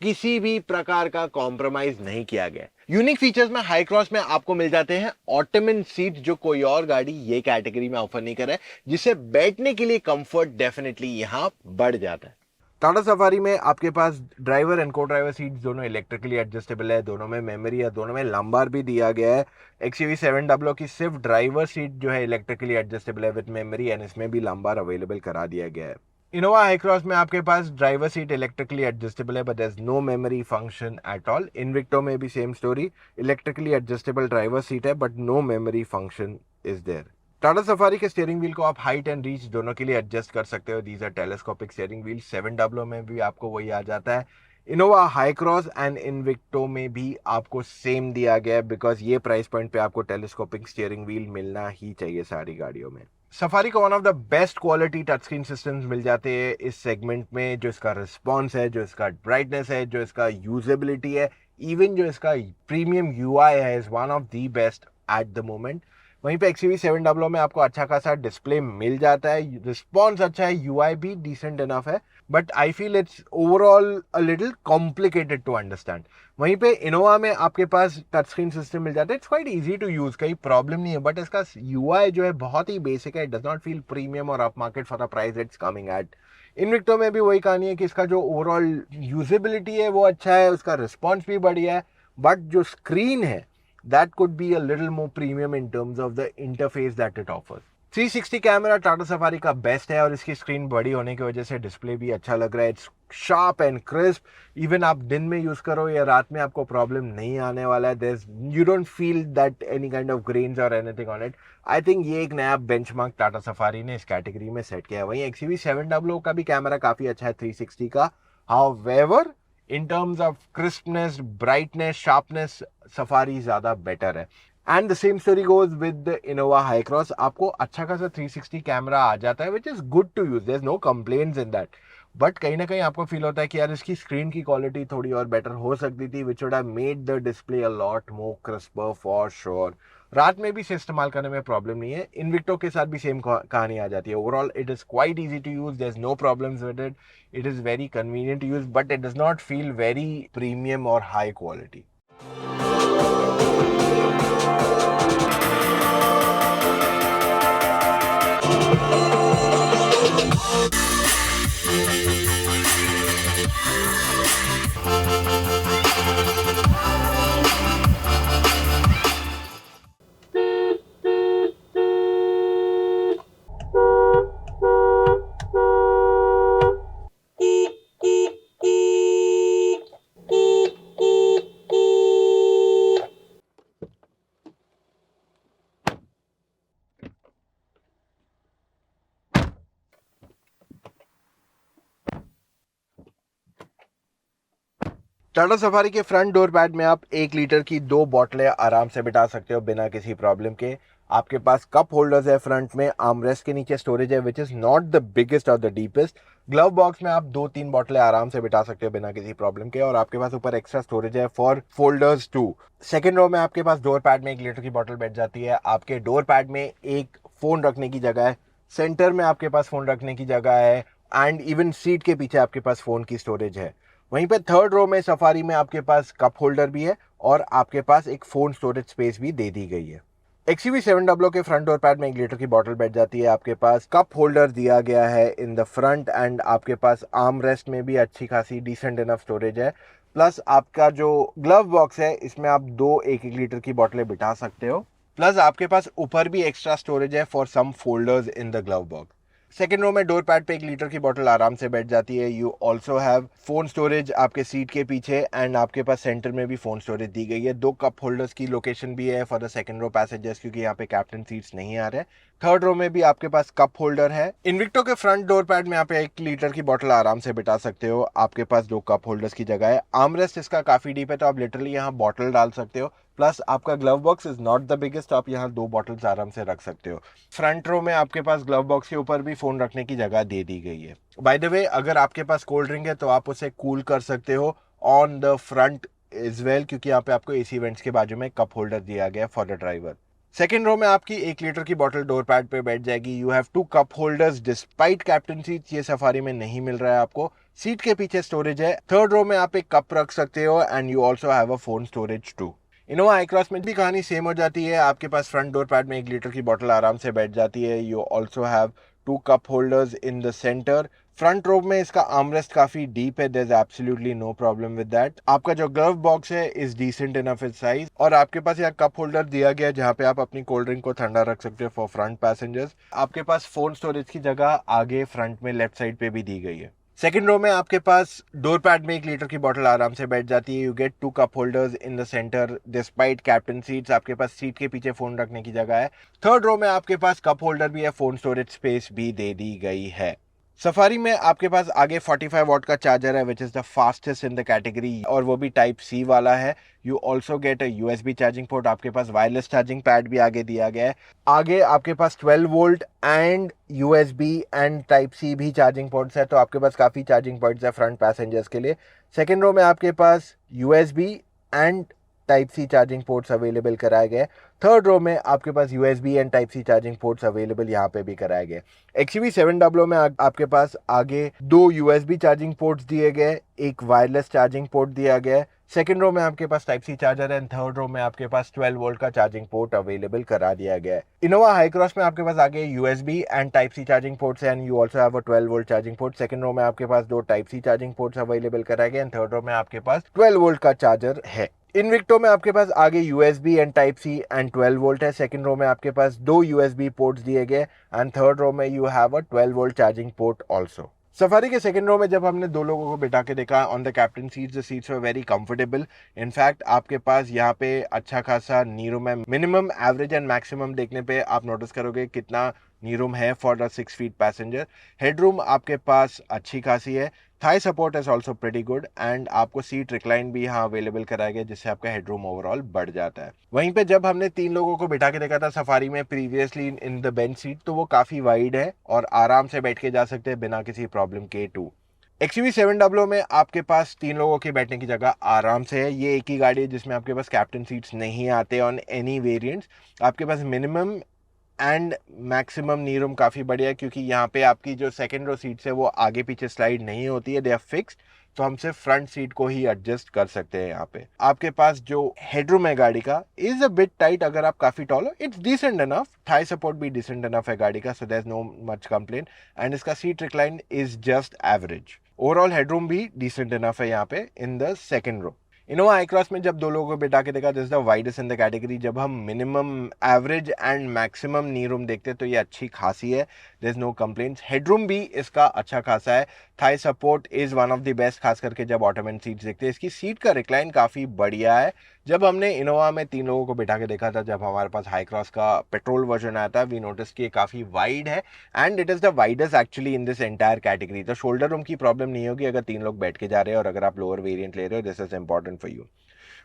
किसी भी प्रकार का कॉम्प्रोमाइज नहीं किया गया। यूनिक फीचर्स में हाई क्रॉस में आपको मिल जाते हैं ऑटोमन सीट, जो कोई और गाड़ी ये कैटेगरी में ऑफर नहीं कर रहा है, जिससे बैठने के लिए कंफर्ट डेफिनेटली यहां बढ़ जाता है। टाटा सफारी में आपके पास ड्राइवर एंड को ड्राइवर सीट्स दोनों इलेक्ट्रिकली एडजस्टेबल है, दोनों में मेमोरी है, दोनों में लंबार भी दिया गया है। XUV700 की सिर्फ ड्राइवर सीट जो है इलेक्ट्रिकली एडजस्टेबल है विद मेमोरी, एंड इसमें भी लंबार अवेलेबल करा दिया गया है। इनोवा हाई क्रॉस में आपके पास ड्राइवर सीट इलेक्ट्रिकली एडजस्टेबल है, but there is no memory function at all. Invicto में भी same story, electrically adjustable driver seat है but no memory function is there. Tata Safari के स्टीयरिंग व्हील को आप हाइट एंड रीच दोनों के लिए एडजस्ट कर सकते हो। These are telescopic steering wheel. 700 में भी आपको वही आ जाता है। Innova Hycross and Invicto में भी आपको सेम दिया गया है, बिकॉज ये प्राइस पॉइंट पे आपको टेलीस्कोपिक स्टीयरिंग व्हील मिलना ही चाहिए सारी गाड़ियों में। सफारी को one of the best quality touch screen systems मिल जाते हैं इस सेगमेंट में। जो इसका रिस्पॉन्स है, जो इसका ब्राइटनेस है, जो इसका यूजेबिलिटी है, इवन जो इसका प्रीमियम यूआई है, is one of the best at the moment. वहीं पे XUV700 में आपको अच्छा खासा डिस्प्ले मिल जाता है, रिस्पॉन्स अच्छा है, यूआई भी डिसेंट इनफ है, but I feel it's overall a little complicated to understand. वहीं पे इनोवा में आपके पास टच स्क्रीन सिस्टम मिल जाता है, it's quite easy to use, कहीं प्रॉब्लम नहीं है, बट इसका यूआई जो है बहुत ही बेसिक है, it does not feel premium और up market for the price it's coming at. Invicto में भी वही कहानी है कि इसका जो ओवरऑल यूजेबिलिटी है वो अच्छा है, उसका रिस्पॉन्स भी बढ़िया है, बट जो स्क्रीन है that could be a little more premium in terms of the interface that it offers. 360 camera Tata safari का बेस्ट है और इसकी स्क्रीन बड़ी होने की वजह से डिस्प्ले भी अच्छा लग रहा है। It's sharp and crisp, even आप दिन में यूज करो या रात में आपको प्रॉब्लम नहीं आने वाला है। There you don't feel that any kind of grains और anything on it. I think ये एक नया बेंचमार्क टाटा सफारी ने इस कैटेगरी में सेट किया है। वहीं XUV700 का भी कैमरा काफी अच्छा है 360 का, however in terms of crispness, brightness, sharpness, Safari ज्यादा बेटर है। And the same story goes with the Innova Hycross. आपको अच्छा खासा 360 कैमरा आ जाता है, which is good to use, there is no complaints in that, but कहीं ना कहीं आपको फील होता है कि यार इसकी स्क्रीन की क्वालिटी थोड़ी और बेटर हो सकती थी, which would have made the display a lot more crisper for sure. रात में भी इसे इस्तेमाल करने में प्रॉब्लम नहीं है। इनविक्टो के साथ भी सेम कहानी आ जाती है। Overall it is quite easy to use, there is no problems with it, it is very convenient to use, but it does not feel very premium or high quality. Tata Safari के front door pad में आप 1 litre की 2 बॉटलें आराम से बिठा सकते हो बिना किसी प्रॉब्लम के। आपके पास कप होल्डर्स है फ्रंट में, आर्मरेस्ट के नीचे स्टोरेज है which is not the biggest और द डीपेस्ट। ग्लव बॉक्स में आप 2-3 बॉटलें आराम से बिठा सकते हो बिना किसी प्रॉब्लम के, और आपके पास ऊपर एक्स्ट्रा स्टोरेज है for folders too. Second row में आपके पास डोर पैड में 1 लीटर की बॉटल बैठ जाती है। आपके डोर पैड में एक फोन रखने की जगह है, सेंटर में आपके पास फोन रखने की जगह है, एंड इवन सीट के पीछे आपके पास फोन की स्टोरेज है। वहीं पे थर्ड रो में सफारी में आपके पास कप होल्डर भी है और आपके पास एक फोन स्टोरेज स्पेस भी दे दी गई है। XUV700 के फ्रंट डोर पैड में 1 लीटर की बॉटल बैठ जाती है। आपके पास कप होल्डर दिया गया है इन द फ्रंट, एंड आपके पास आर्म रेस्ट में भी अच्छी खासी डिसेंट इनफ स्टोरेज है। प्लस आपका जो ग्लव बॉक्स है इसमें आप 2 1-1 लीटर की बॉटलें बिठा सकते हो। प्लस आपके पास ऊपर भी एक्स्ट्रा स्टोरेज है for some folders in the glove box. Second row में डोर पैड पे 1 लीटर की बोतल आराम से बैठ जाती है। You also have phone storage आपके सीट के पीछे, एंड आपके पास सेंटर में भी फोन स्टोरेज दी गई है। 2 कप होल्डर्स की लोकेशन भी है for the second row passengers, क्योंकि यहाँ पे कैप्टन सीट्स नहीं आ रहे। थर्ड रो में भी आपके पास कप होल्डर है। इनविक्टो के फ्रंट डोर पैड में आप 1 लीटर की बोतल आराम से बिठा सकते हो। आपके पास 2 कप होल्डर्स की जगह है। आर्मरेस्ट इसका काफी डीप है, तो आप लिटरली यहाँ बॉटल डाल सकते हो। प्लस आपका glove box is not the biggest, तो आप यहाँ 2 बॉटल्स आराम से रख सकते हो। फ्रंट रो में आपके पास ग्लव बॉक्स के ऊपर भी फोन रखने की जगह दे दी गई है। बाय द वे, अगर आपके पास कोल्ड ड्रिंक है तो आप उसे कूल कर सकते हो on the front is well, क्योंकि यहाँ पे आपको एसी वेंट्स के बाजू में कप होल्डर दिया गया for the driver. Second row में आपकी 1 लीटर की बॉटल डोर पैड पे बैठ जाएगी। You have 2 cup holders despite captain seat, ये सफारी में नहीं मिल रहा है आपको। सीट के पीछे स्टोरेज है। थर्ड रो में आप एक कप रख सकते हो, and you also have a phone storage too. Innova Hycross में भी कहानी सेम हो जाती है। आपके पास फ्रंट डोर पैड में 1 लीटर की बॉटल आराम से बैठ जाती है। You also have 2 cup holders in the centre. Front row में इसका आर्मरेस्ट काफी डीप है, there is absolutely no problem with that. आपका जो ग्लव बॉक्स है is decent enough is size, और आपके पास यहाँ कप होल्डर दिया गया है जहाँ पे आप अपनी कोल्ड ड्रिंक को ठंडा रख सकते हो फॉर फ्रंट पैसेंजर्स। आपके पास फोन स्टोरेज की जगह आगे फ्रंट में लेफ्ट साइड पे भी दी गई है। सेकेंड रो में आपके पास डोर पैड में 1 लीटर की बॉटल आराम से बैठ जाती है। You get 2 cup holders in the centre despite captain seats. आपके पास सीट के पीछे फोन रखने की जगह है। थर्ड रो में आपके पास कप होल्डर भी है, फोन स्टोरेज स्पेस भी दे दी गई है। सफारी में आपके पास आगे 45 वॉट का चार्जर है which is the fastest in the category, और वो भी टाइप सी वाला है। You also get a USB charging port, आपके पास वायरलेस चार्जिंग पैड भी आगे दिया गया है। आगे आपके पास 12 volt and USB and type C भी चार्जिंग पोर्ट्स है, तो आपके पास काफ़ी चार्जिंग पोर्ट्स है फ्रंट पैसेंजर्स के लिए। सेकेंड रो में आपके पास USB and type C charging ports available कराए गए। थर्ड रो में आपके पास USB and type C charging ports available यहाँ पे भी कराए गए। XUV700 में आपके पास आगे 2 यूएसबी चार्जिंग पोर्ट्स दिए गए, एक वायरलेस चार्जिंग पोर्ट दिया गया है। सेकेंड रो में आपके पास टाइप सी चार्जर है एंड थर्ड रो में आपके पास 12 वोल्ट का चार्जिंग पोर्ट अवेलेबल करा दिया गया है। इनोवा हाई क्रॉस में आपके पास आगे USB and type C charging ports है and you also have a 12 volt charging port. Second row में आपके पास 2 type C charging ports available कराए गए एंड थर्ड रो में आपके पास 12 वोल्ट का चार्जर है। इनविक्टो में आपके पास आगे USB and type C and 12 volt है। सेकंड रो में आपके पास 2 यूएसबी पोर्ट्स दिए गए एंड थर्ड रो में you have a 12 volt charging port also. Safari के सेकंड रो में जब हमने 2 लोगों को बिठा के देखा on the captain seats, the seats were very comfortable. In fact आपके पास यहाँ पे अच्छा खासा नी रूम है। मिनिमम, एवरेज एंड मैक्सिमम देखने पे आप नोटिस करोगे कितना नी रूम है for the 6 feet passenger. Headroom आपके पास अच्छी खासी है। Thigh support is also pretty good and आपको सीट रिक्लाइन भी यहाँ अवेलेबल कराया गया जिससे आपका हेडरूम ओवरऑल बढ़ जाता है। वहीं पे जब हमने 3 लोगों को बिठा के देखा था सफारी में previously in the bench seat, तो वो काफ़ी वाइड है और आराम से बैठ के जा सकते हैं बिना किसी प्रॉब्लम के टू। XUV700 में आपके पास 3 लोगों के बैठने की जगह आराम से है। ये एक ही गाड़ी है जिसमें आपके पास कैप्टन सीट्स नहीं आते ऑन एनी वेरिएंट्स। आपके पास minimum and maximum knee room काफ़ी बढ़िया है क्योंकि यहाँ पे आपकी जो सेकेंड रो सीट्स है वो आगे पीछे स्लाइड नहीं होती है, दे आर फिक्स्ड, तो हम सिर्फ फ्रंट सीट को ही एडजस्ट कर सकते हैं। यहाँ पे आपके पास जो हेडरूम है गाड़ी का इज अ बिट टाइट, अगर आप काफ़ी टॉल हो it's decent enough. Thigh support भी डिसेंट इनफ है गाड़ी का, so there is no much complain and इसका seat recline is just average. Overall headroom भी डिसेंट इनफ है यहाँ पे in the second row. Innova Hycross में जब 2 लोगों को बिठा के देखा, this the widest in the category. जब हम minimum, average and maximum knee room देखते हैं तो ये अच्छी खासी है, there is no complaints. Headroom भी इसका अच्छा खासा है। Thigh support is one of the best, खास करके जब ऑटोमेन सीट्स देखते हैं। इसकी सीट का रिक्लाइन काफ़ी बढ़िया है। जब हमने इनोवा में 3 लोगों को बिठा के देखा था, जब हमारे पास हाई क्रॉस का पेट्रोल वर्जन आया था, वी नोटिस कि ये काफ़ी वाइड है and it is the widest actually in this entire category. तो शोल्डर रूम की प्रॉब्लम नहीं होगी अगर 3 लोग बैठ के जा रहे हैं और अगर आप लोअर वेरिएंट ले रहे हो, this is important for you.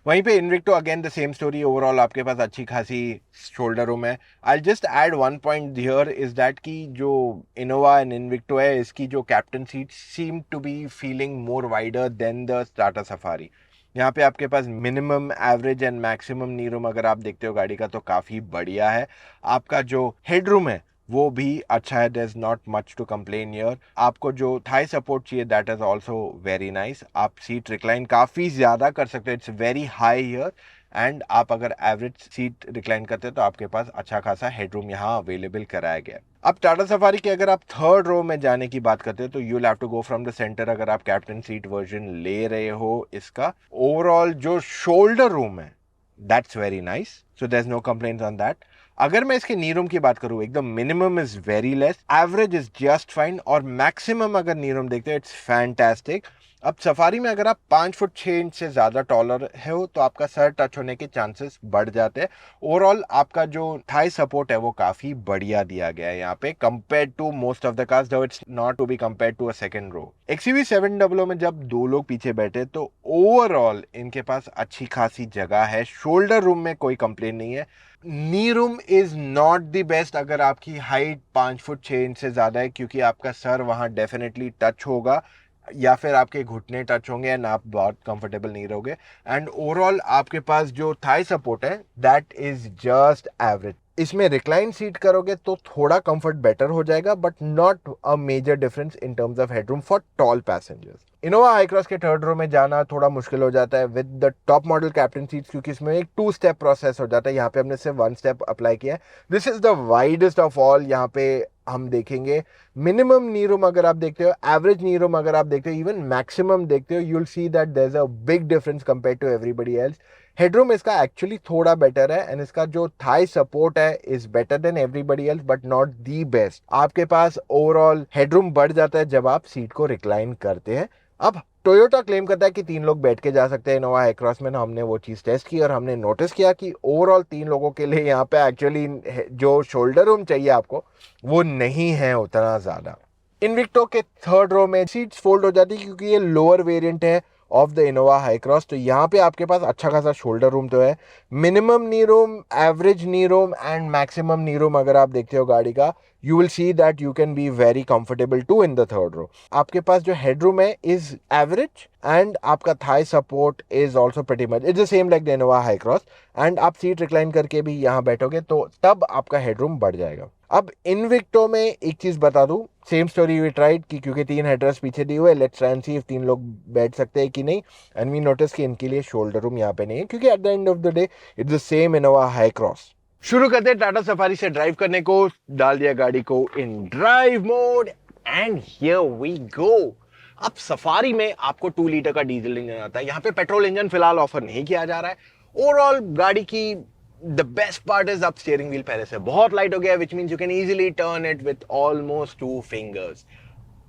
वहीं पे Invicto again the same story, overall आपके पास अच्छी खासी शोल्डर रूम है। I just add one point here is that कि जो इनोवा एंड इनविक्टो है इसकी जो captain seat seem to be feeling more wider than the Tata Safari. यहाँ पे आपके पास minimum, average and maximum knee room अगर आप देखते हो गाड़ी का तो काफ़ी बढ़िया है। आपका जो हेडरूम है वो भी अच्छा है, there is not much to complain here. आपको जो थाई सपोर्ट चाहिए that is also very nice. आप सीट रिक्लाइन काफ़ी ज़्यादा कर सकते हो, it's very high here and आप अगर एवरेज सीट रिक्लाइन करते हो तो आपके पास अच्छा खासा हेडरूम यहाँ अवेलेबल कराया गया है। अब टाटा सफारी की अगर आप थर्ड रो में जाने की बात करते हो तो you have to go from the centre अगर आप कैप्टन सीट वर्जन ले रहे हो। इसका ओवरऑल जो शोल्डर रूम है that's very nice, so there is no complaints on that. अगर मैं इसके नी रूम की बात करूं, एकदम minimum is very less, average is just fine और मैक्सिमम अगर नी रूम देखते हो इट्स फैंटास्टिक। अब सफारी में अगर आप 5 फुट 6 इंच से ज़्यादा टॉलर हो तो आपका सर टच होने के चांसेस बढ़ जाते हैं। ओवरऑल आपका जो थाई सपोर्ट है वो काफ़ी बढ़िया दिया गया है यहाँ पे compare to most of the cars, though it's not to be compare to a second row. XUV700 में जब 2 लोग पीछे बैठे तो ओवरऑल इनके पास अच्छी खासी जगह है। शोल्डर रूम में कोई कंप्लेन नहीं है। नी room is not the best अगर आपकी हाइट 5 फुट 6 इंच से ज़्यादा है क्योंकि आपका सर वहाँ डेफिनेटली टच होगा या फिर आपके घुटने टच होंगे एंड आप बहुत कंफर्टेबल नहीं रहोगे। एंड ओवरऑल आपके पास जो थाई सपोर्ट है दैट इज जस्ट एवरेज। इसमें रिक्लाइन सीट करोगे तो थोड़ा कंफर्ट बेटर हो जाएगा but not a major difference in terms of headroom for tall passengers. Innova Hycross के थर्ड रो में जाना थोड़ा मुश्किल हो जाता है with the top model captain seats क्योंकि इसमें एक 2 स्टेप प्रोसेस हो जाता है। यहाँ पे हमने सिर्फ 1 स्टेप अप्लाई किया है। This is the widest of all. यहाँ पे हम देखेंगे मिनिमम नी रूम अगर आप देखते हो, एवरेज नी रूम अगर आप देखते हो, इवन मैक्सिमम देखते हो, you will see that there is a big difference compare to everybody else. Headroom इसका एक्चुअली थोड़ा बेटर है एंड इसका जो थाई सपोर्ट है is better than everybody else but not the best. आपके पास ओवरऑल हेडरूम बढ़ जाता है जब आप सीट को रिक्लाइन करते हैं। अब टोयोटा क्लेम करता है कि 3 लोग बैठ के जा सकते हैं इनोवा हाईक्रॉस में। हमने वो चीज़ टेस्ट की और हमने नोटिस किया कि ओवरऑल 3 लोगों के लिए यहाँ पे एक्चुअली जो शोल्डर रूम चाहिए आपको वो नहीं है उतना ज़्यादा। इनविक्टो के थर्ड रो में सीट्स फोल्ड हो जाती है क्योंकि ये लोअर वेरिएंट है of the Innova high cross, तो यहाँ पे आपके पास अच्छा खासा शोल्डर रूम तो है। Minimum knee room, average knee room and maximum knee room अगर आप देखते हो गाड़ी का, you will see that you can be very comfortable to in the third row. आपके पास जो हेडरूम है इज एवरेज एंड आपका thigh support is also pretty much it's the same like the Innova Hycross. And आप seat recline करके भी यहाँ बैठोगे तो तब आपका हेडरूम बढ़ जाएगा। अब इनविक्टो में एक चीज बता दूं, सेम स्टोरी वी ट्राइड कि क्योंकि 3 हेडरेस्ट पीछे दिए हुए, let's try and see if 3 लोग बैठ सकते हैं कि नहीं। एंड वी नोटिस कि इनके लिए शोल्डर रूम यहाँ पे नहीं है क्योंकि eight the end of the day it's the same Innova high cross. शुरू करते हैं टाटा सफारी से ड्राइव करने को। डाल दिया गाड़ी को in drive mode and here we go. अब सफारी में आपको 2 लीटर का डीजल इंजन आता है, यहाँ पे पेट्रोल इंजन फिलहाल ऑफर नहीं किया जा रहा है। ओवरऑल गाड़ी की द बेस्ट पार्ट इज अब स्टीयरिंग व्हील पहले से बहुत लाइट हो गया है, which means you can easily turn it with almost 2 fingers.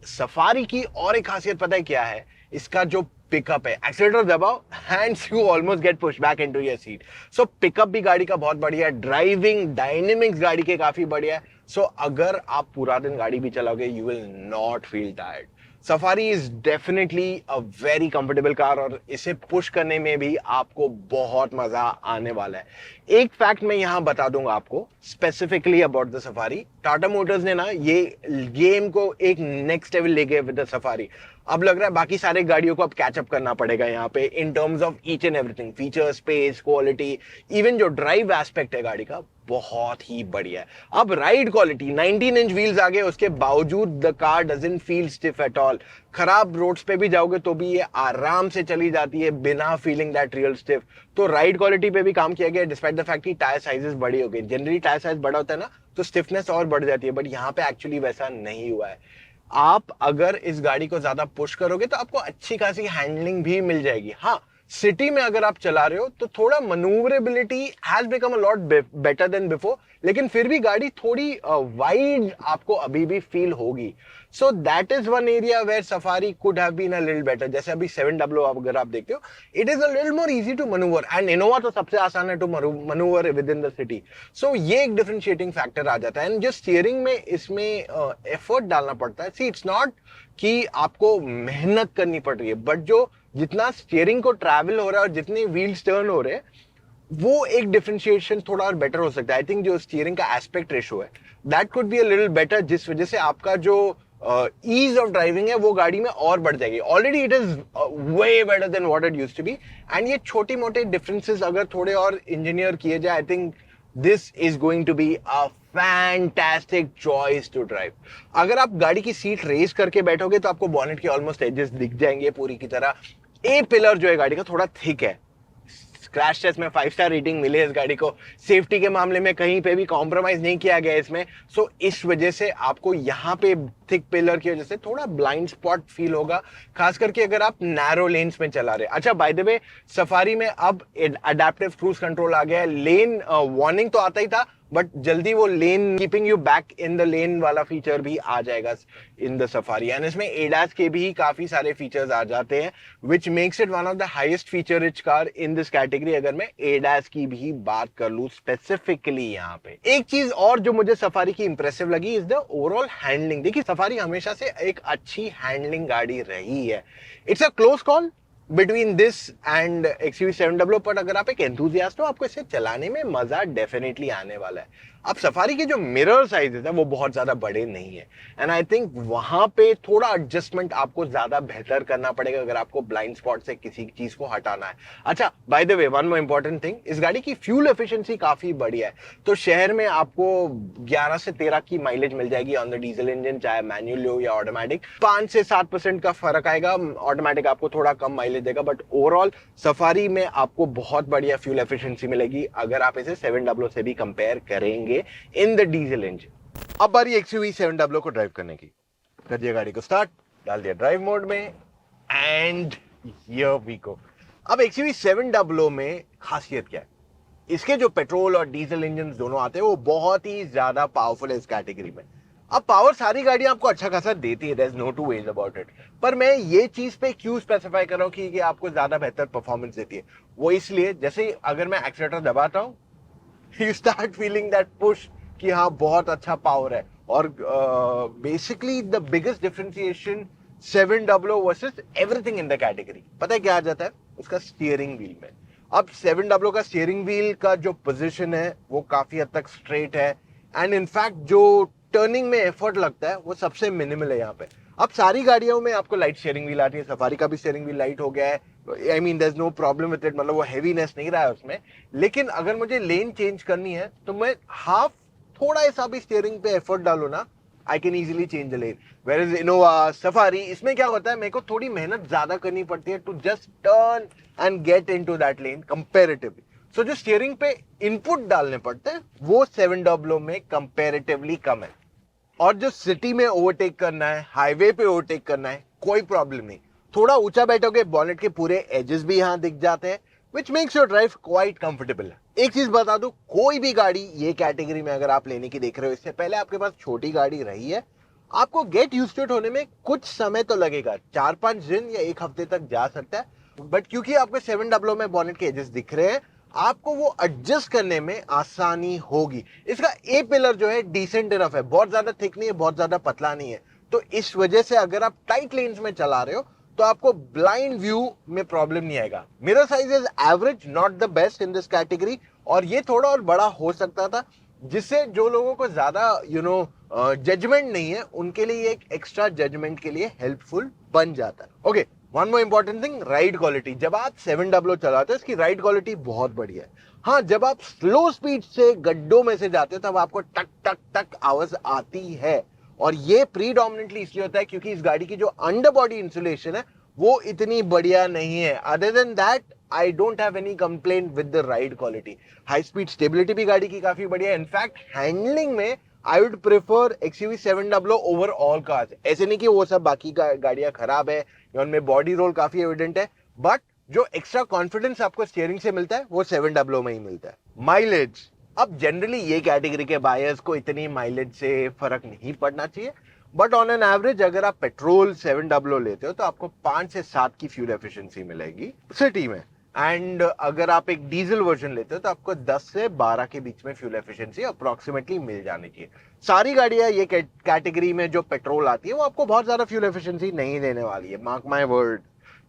Safari की और एक खासियत पता है क्या है, इसका जो पिकअप है, एक्सीलरेटर दबाओ, hands you almost get push back into your seat. So pickup भी गाड़ी का बहुत बढ़िया है, ड्राइविंग डायनेमिक्स गाड़ी के काफी बढ़िया है। सो अगर आप पूरा दिन गाड़ी भी चलाओगे you will not feel tired. Safari is definitely a very comfortable car और इसे पुश करने में भी आपको बहुत मजा आने वाला है। एक फैक्ट मैं यहां बता दूंगा आपको specifically about the safari. Tata Motors ने ना ये गेम को एक नेक्स्ट लेवल ले गए विद द सफारी। अब लग रहा है बाकी सारे गाड़ियों को अब कैचअप करना पड़ेगा यहाँ पे इन terms of each and everything, feature, space, quality, even जो ड्राइव एस्पेक्ट है गाड़ी का बहुत ही बढ़िया है। अब राइड क्वालिटी, 19 इंच व्हील्स आ गए, उसके बावजूद the car doesn't feel stiff at all. खराब रोड्स पे भी जाओगे तो भी ये आराम से चली जाती है बिना फीलिंग दैट रियल स्टिफ। तो राइड क्वालिटी पे भी काम किया गया डिस्पाइट द फैक्ट कि टायर साइजेस बड़ी हो गई। जनरली टायर साइज बड़ा होता है ना तो स्टिफनेस और बढ़ जाती है, बट यहाँ पे एक्चुअली वैसा नहीं हुआ है। आप अगर इस गाड़ी को ज्यादा पुश करोगे तो आपको अच्छी खासी हैंडलिंग भी मिल जाएगी। हाँ, सिटी में अगर आप चला रहे हो तो थोड़ा manoeuvrability has become a lot better than before, लेकिन फिर भी गाड़ी थोड़ी वाइड आपको अभी भी फील होगी। So that is one area where Safari could have been a little better. जैसे अभी 700 अगर आप देखते हो, it is a little more easy to manoeuvre and Innova तो सबसे आसान है to manoeuvre within the city. So ये एक डिफरेंशिएटिंग फैक्टर आ जाता है। एंड जो स्टीयरिंग में इसमें एफर्ट डालना पड़ता है, सी इट्स नॉट कि आपको मेहनत करनी पड़ रही है, बट जो जितना स्टीयरिंग को ट्रैवल हो रहा है और जितने व्हील्स टर्न हो रहे हैं वो एक डिफरेंशिएशन थोड़ा और बेटर हो सकता है। आई थिंक जो स्टीयरिंग का एस्पेक्ट रेशो है that could be a little better, जिस वजह से आपका जो ईज ऑफ ड्राइविंग है वो गाड़ी में और बढ़ जाएगी। Already it is way better than what it used to be. And ये छोटे मोटे डिफरेंसेस अगर थोड़े और इंजीनियर किए जाए, I think this is going to be a fantastic choice to drive. अगर आप गाड़ी की सीट रेस करके बैठोगे तो आपको बॉनेट के ऑलमोस्ट एजेस दिख जाएंगे पूरी की तरह। ए पिलर जो है गाड़ी का थोड़ा थिक है, क्रैश टेस्ट में 5 स्टार रेटिंग मिली है इस गाड़ी को। सेफ्टी के मामले में कहीं पे भी कॉम्प्रोमाइज नहीं किया गया इसमें। सो इस वजह से आपको यहाँ पे थिक पिलर की वजह से थोड़ा ब्लाइंड स्पॉट फील होगा, खास करके अगर आप नैरो लेन्स में चला रहे। अच्छा, बाय द वे सफारी में अब अडेप्टिव क्रूज कंट्रोल आ गया है। लेन वार्निंग तो आता ही था, बट जल्दी वो lane keeping you back in the lane वाला फीचर भी आ जाएगा इन द सफारी। एंड इसमें एडास के भी काफी सारे फीचर्स आ जाते हैं, which makes it one of the highest feature rich car in this category. अगर मैं एडास की भी बात कर लूं स्पेसिफिकली यहाँ पे, एक चीज और जो मुझे सफारी की इंप्रेसिव लगी इज द ओवरऑल हैंडलिंग। देखिए, सफारी हमेशा से एक अच्छी हैंडलिंग गाड़ी रही है। It's a close call between this and XUV 700, पर अगर आप एक एंथुसियास्ट हो आपको इसे चलाने में मजा डेफिनेटली आने वाला है। अब सफारी के जो मिरर साइजेस है वो बहुत ज्यादा बड़े नहीं है, एंड आई थिंक वहां पे थोड़ा एडजस्टमेंट आपको ज्यादा बेहतर करना पड़ेगा अगर आपको ब्लाइंड स्पॉट से किसी चीज को हटाना है। अच्छा, bye the way one more important thing, इस गाड़ी की फ्यूल एफिशिएंसी काफी बढ़िया है। तो शहर में आपको 11 से 13 की माइलेज मिल जाएगी ऑन द डीजल इंजन, चाहे मैनुअल हो या ऑटोमेटिक। 5 से 7% का फर्क आएगा, ऑटोमेटिक आपको थोड़ा कम माइलेज देगा, बट ओवरऑल सफारी में आपको बहुत बढ़िया फ्यूल एफिशिएंसी मिलेगी अगर आप इसे 700 से भी कंपेयर करेंगे इन द डीजल इंजन। अब बारी XUV 700 को ड्राइव करने की। कर दिया गाड़ी को स्टार्ट, डाल दिया ड्राइव मोड में एंड हियर वी गो। अब XUV 700 में खासियत क्या है, इसके जो पेट्रोल और डीजल इंजन दोनों आते हैं वो बहुत ही ज्यादा पावरफुल है इस कैटेगरी में। अब पावर सारी गाड़ियां आपको अच्छा खासा देती है, there is no two ways about it, पर मैं ये चीज पे क्यों स्पेसिफाई कर रहा हूं कि आपको ज्यादा बेहतर परफॉर्मेंस देती है। वो इसलिए, जैसे अगर मैं एक्सीलरेटर दबाता हूं you start feeling that push कि हाँ बहुत अच्छा पावर है। और basically the biggest differentiation 700 versus everything in the category पता है क्या आ जाता है उसका स्टीयरिंग व्हील में। अब 700 का स्टीयरिंग व्हील का जो पोजीशन है वो काफी हद तक स्ट्रेट है एंड इनफैक्ट जो टर्निंग में एफर्ट लगता है वो सबसे मिनिमल है यहाँ पे। अब सारी गाड़ियों में आपको लाइट स्टीयरिंग व्हील आती है, सफारी का भी स्टीयरिंग व्हील लाइट हो गया है, I mean there is no problem with it, मतलब वो हैवीनेस नहीं रहा है उसमें। लेकिन अगर मुझे लेन चेंज करनी है तो मैं हाफ थोड़ा ऐसा भी स्टीयरिंग पे एफर्ट डालो ना, I can easily change the lane. Where is Innova Safari इसमें क्या होता है मेरे को थोड़ी मेहनत ज्यादा करनी पड़ती है to just turn and get into that lane comparatively. So जो स्टीयरिंग पे इनपुट डालने पड़ते हैं वो 700 में कंपैरेटिवली कम है। और जो सिटी में ओवरटेक करना है, हाईवे पे ओवरटेक करना है, कोई प्रॉब्लम नहीं। थोड़ा ऊंचा बैठोगे बॉनेट के पूरे एजेस भी यहां दिख जाते हैं which makes your drive quite comfortable. एक चीज बता दूं, कोई भी गाड़ी ये कैटेगरी में अगर आप लेने की देख रहे हो इससे पहले आपके पास छोटी गाड़ी रही है, आपको गेट यूज्ड टू इट होने में कुछ समय तो लगेगा, 4-5 दिन या 1 हफ्ते तक जा सकता है। बट क्योंकि आपको 700 में बॉनेट के एजेस दिख रहे हैं आपको वो एडजस्ट करने में आसानी होगी। इसका ए पिलर जो है डिसेंट इनफ है, बहुत ज्यादा थिक नहीं है, बहुत ज्यादा पतला नहीं है, तो इस वजह से अगर आप टाइट लेन्स में चला रहे हो तो आपको ब्लाइंड व्यू में प्रॉब्लम नहीं आएगा। Mirror size is average, not the best in this category, और ये थोड़ा और बड़ा हो सकता था जिससे जो लोगों को ज्यादा जजमेंट नहीं है उनके लिए एक एक्स्ट्रा जजमेंट के लिए हेल्पफुल बन जाता है। Okay, one more important thing, ride quality. जब आप 700 चलाते हो इसकी राइड क्वालिटी बहुत बढ़िया है। हाँ, जब आप स्लो स्पीड से गड्ढों में से जाते हो तब आपको टक टक टक आवाज आती है, और ये प्रीडोमिनेंटली इसलिए होता है क्योंकि इस गाड़ी की जो अंडर बॉडी इंसुलेशन है वो इतनी बढ़िया नहीं है। Other than that I don't have any complaint with the ride quality. High speed stability भी गाड़ी की काफी बढ़िया है। इनफैक्ट हैंडलिंग में I would prefer XUV 700 over all cars. ऐसे नहीं कि वो सब बाकी गाड़ियां खराब है या उनमें बॉडी रोल काफी एविडेंट है, बट जो एक्स्ट्रा कॉन्फिडेंस आपको स्टीयरिंग से मिलता है वो 700 में ही मिलता है। माइलेज, अब जनरली ये कैटेगरी के बायर्स को इतनी माइलेज से फर्क नहीं पड़ना चाहिए, बट ऑन एन एवरेज अगर आप पेट्रोल 700 लेते हो तो आपको 5 से 7 की फ्यूल एफिशिएंसी मिलेगी सिटी में, एंड अगर आप एक डीजल वर्जन लेते हो तो आपको 10 से 12 के बीच में फ्यूल एफिशिएंसी अप्रोक्सीमेटली मिल जानी चाहिए। सारी गाड़ियां ये कैटेगरी में जो पेट्रोल आती है वो आपको बहुत ज्यादा फ्यूल एफिशिएंसी नहीं देने वाली है, मार्क माय वर्ड।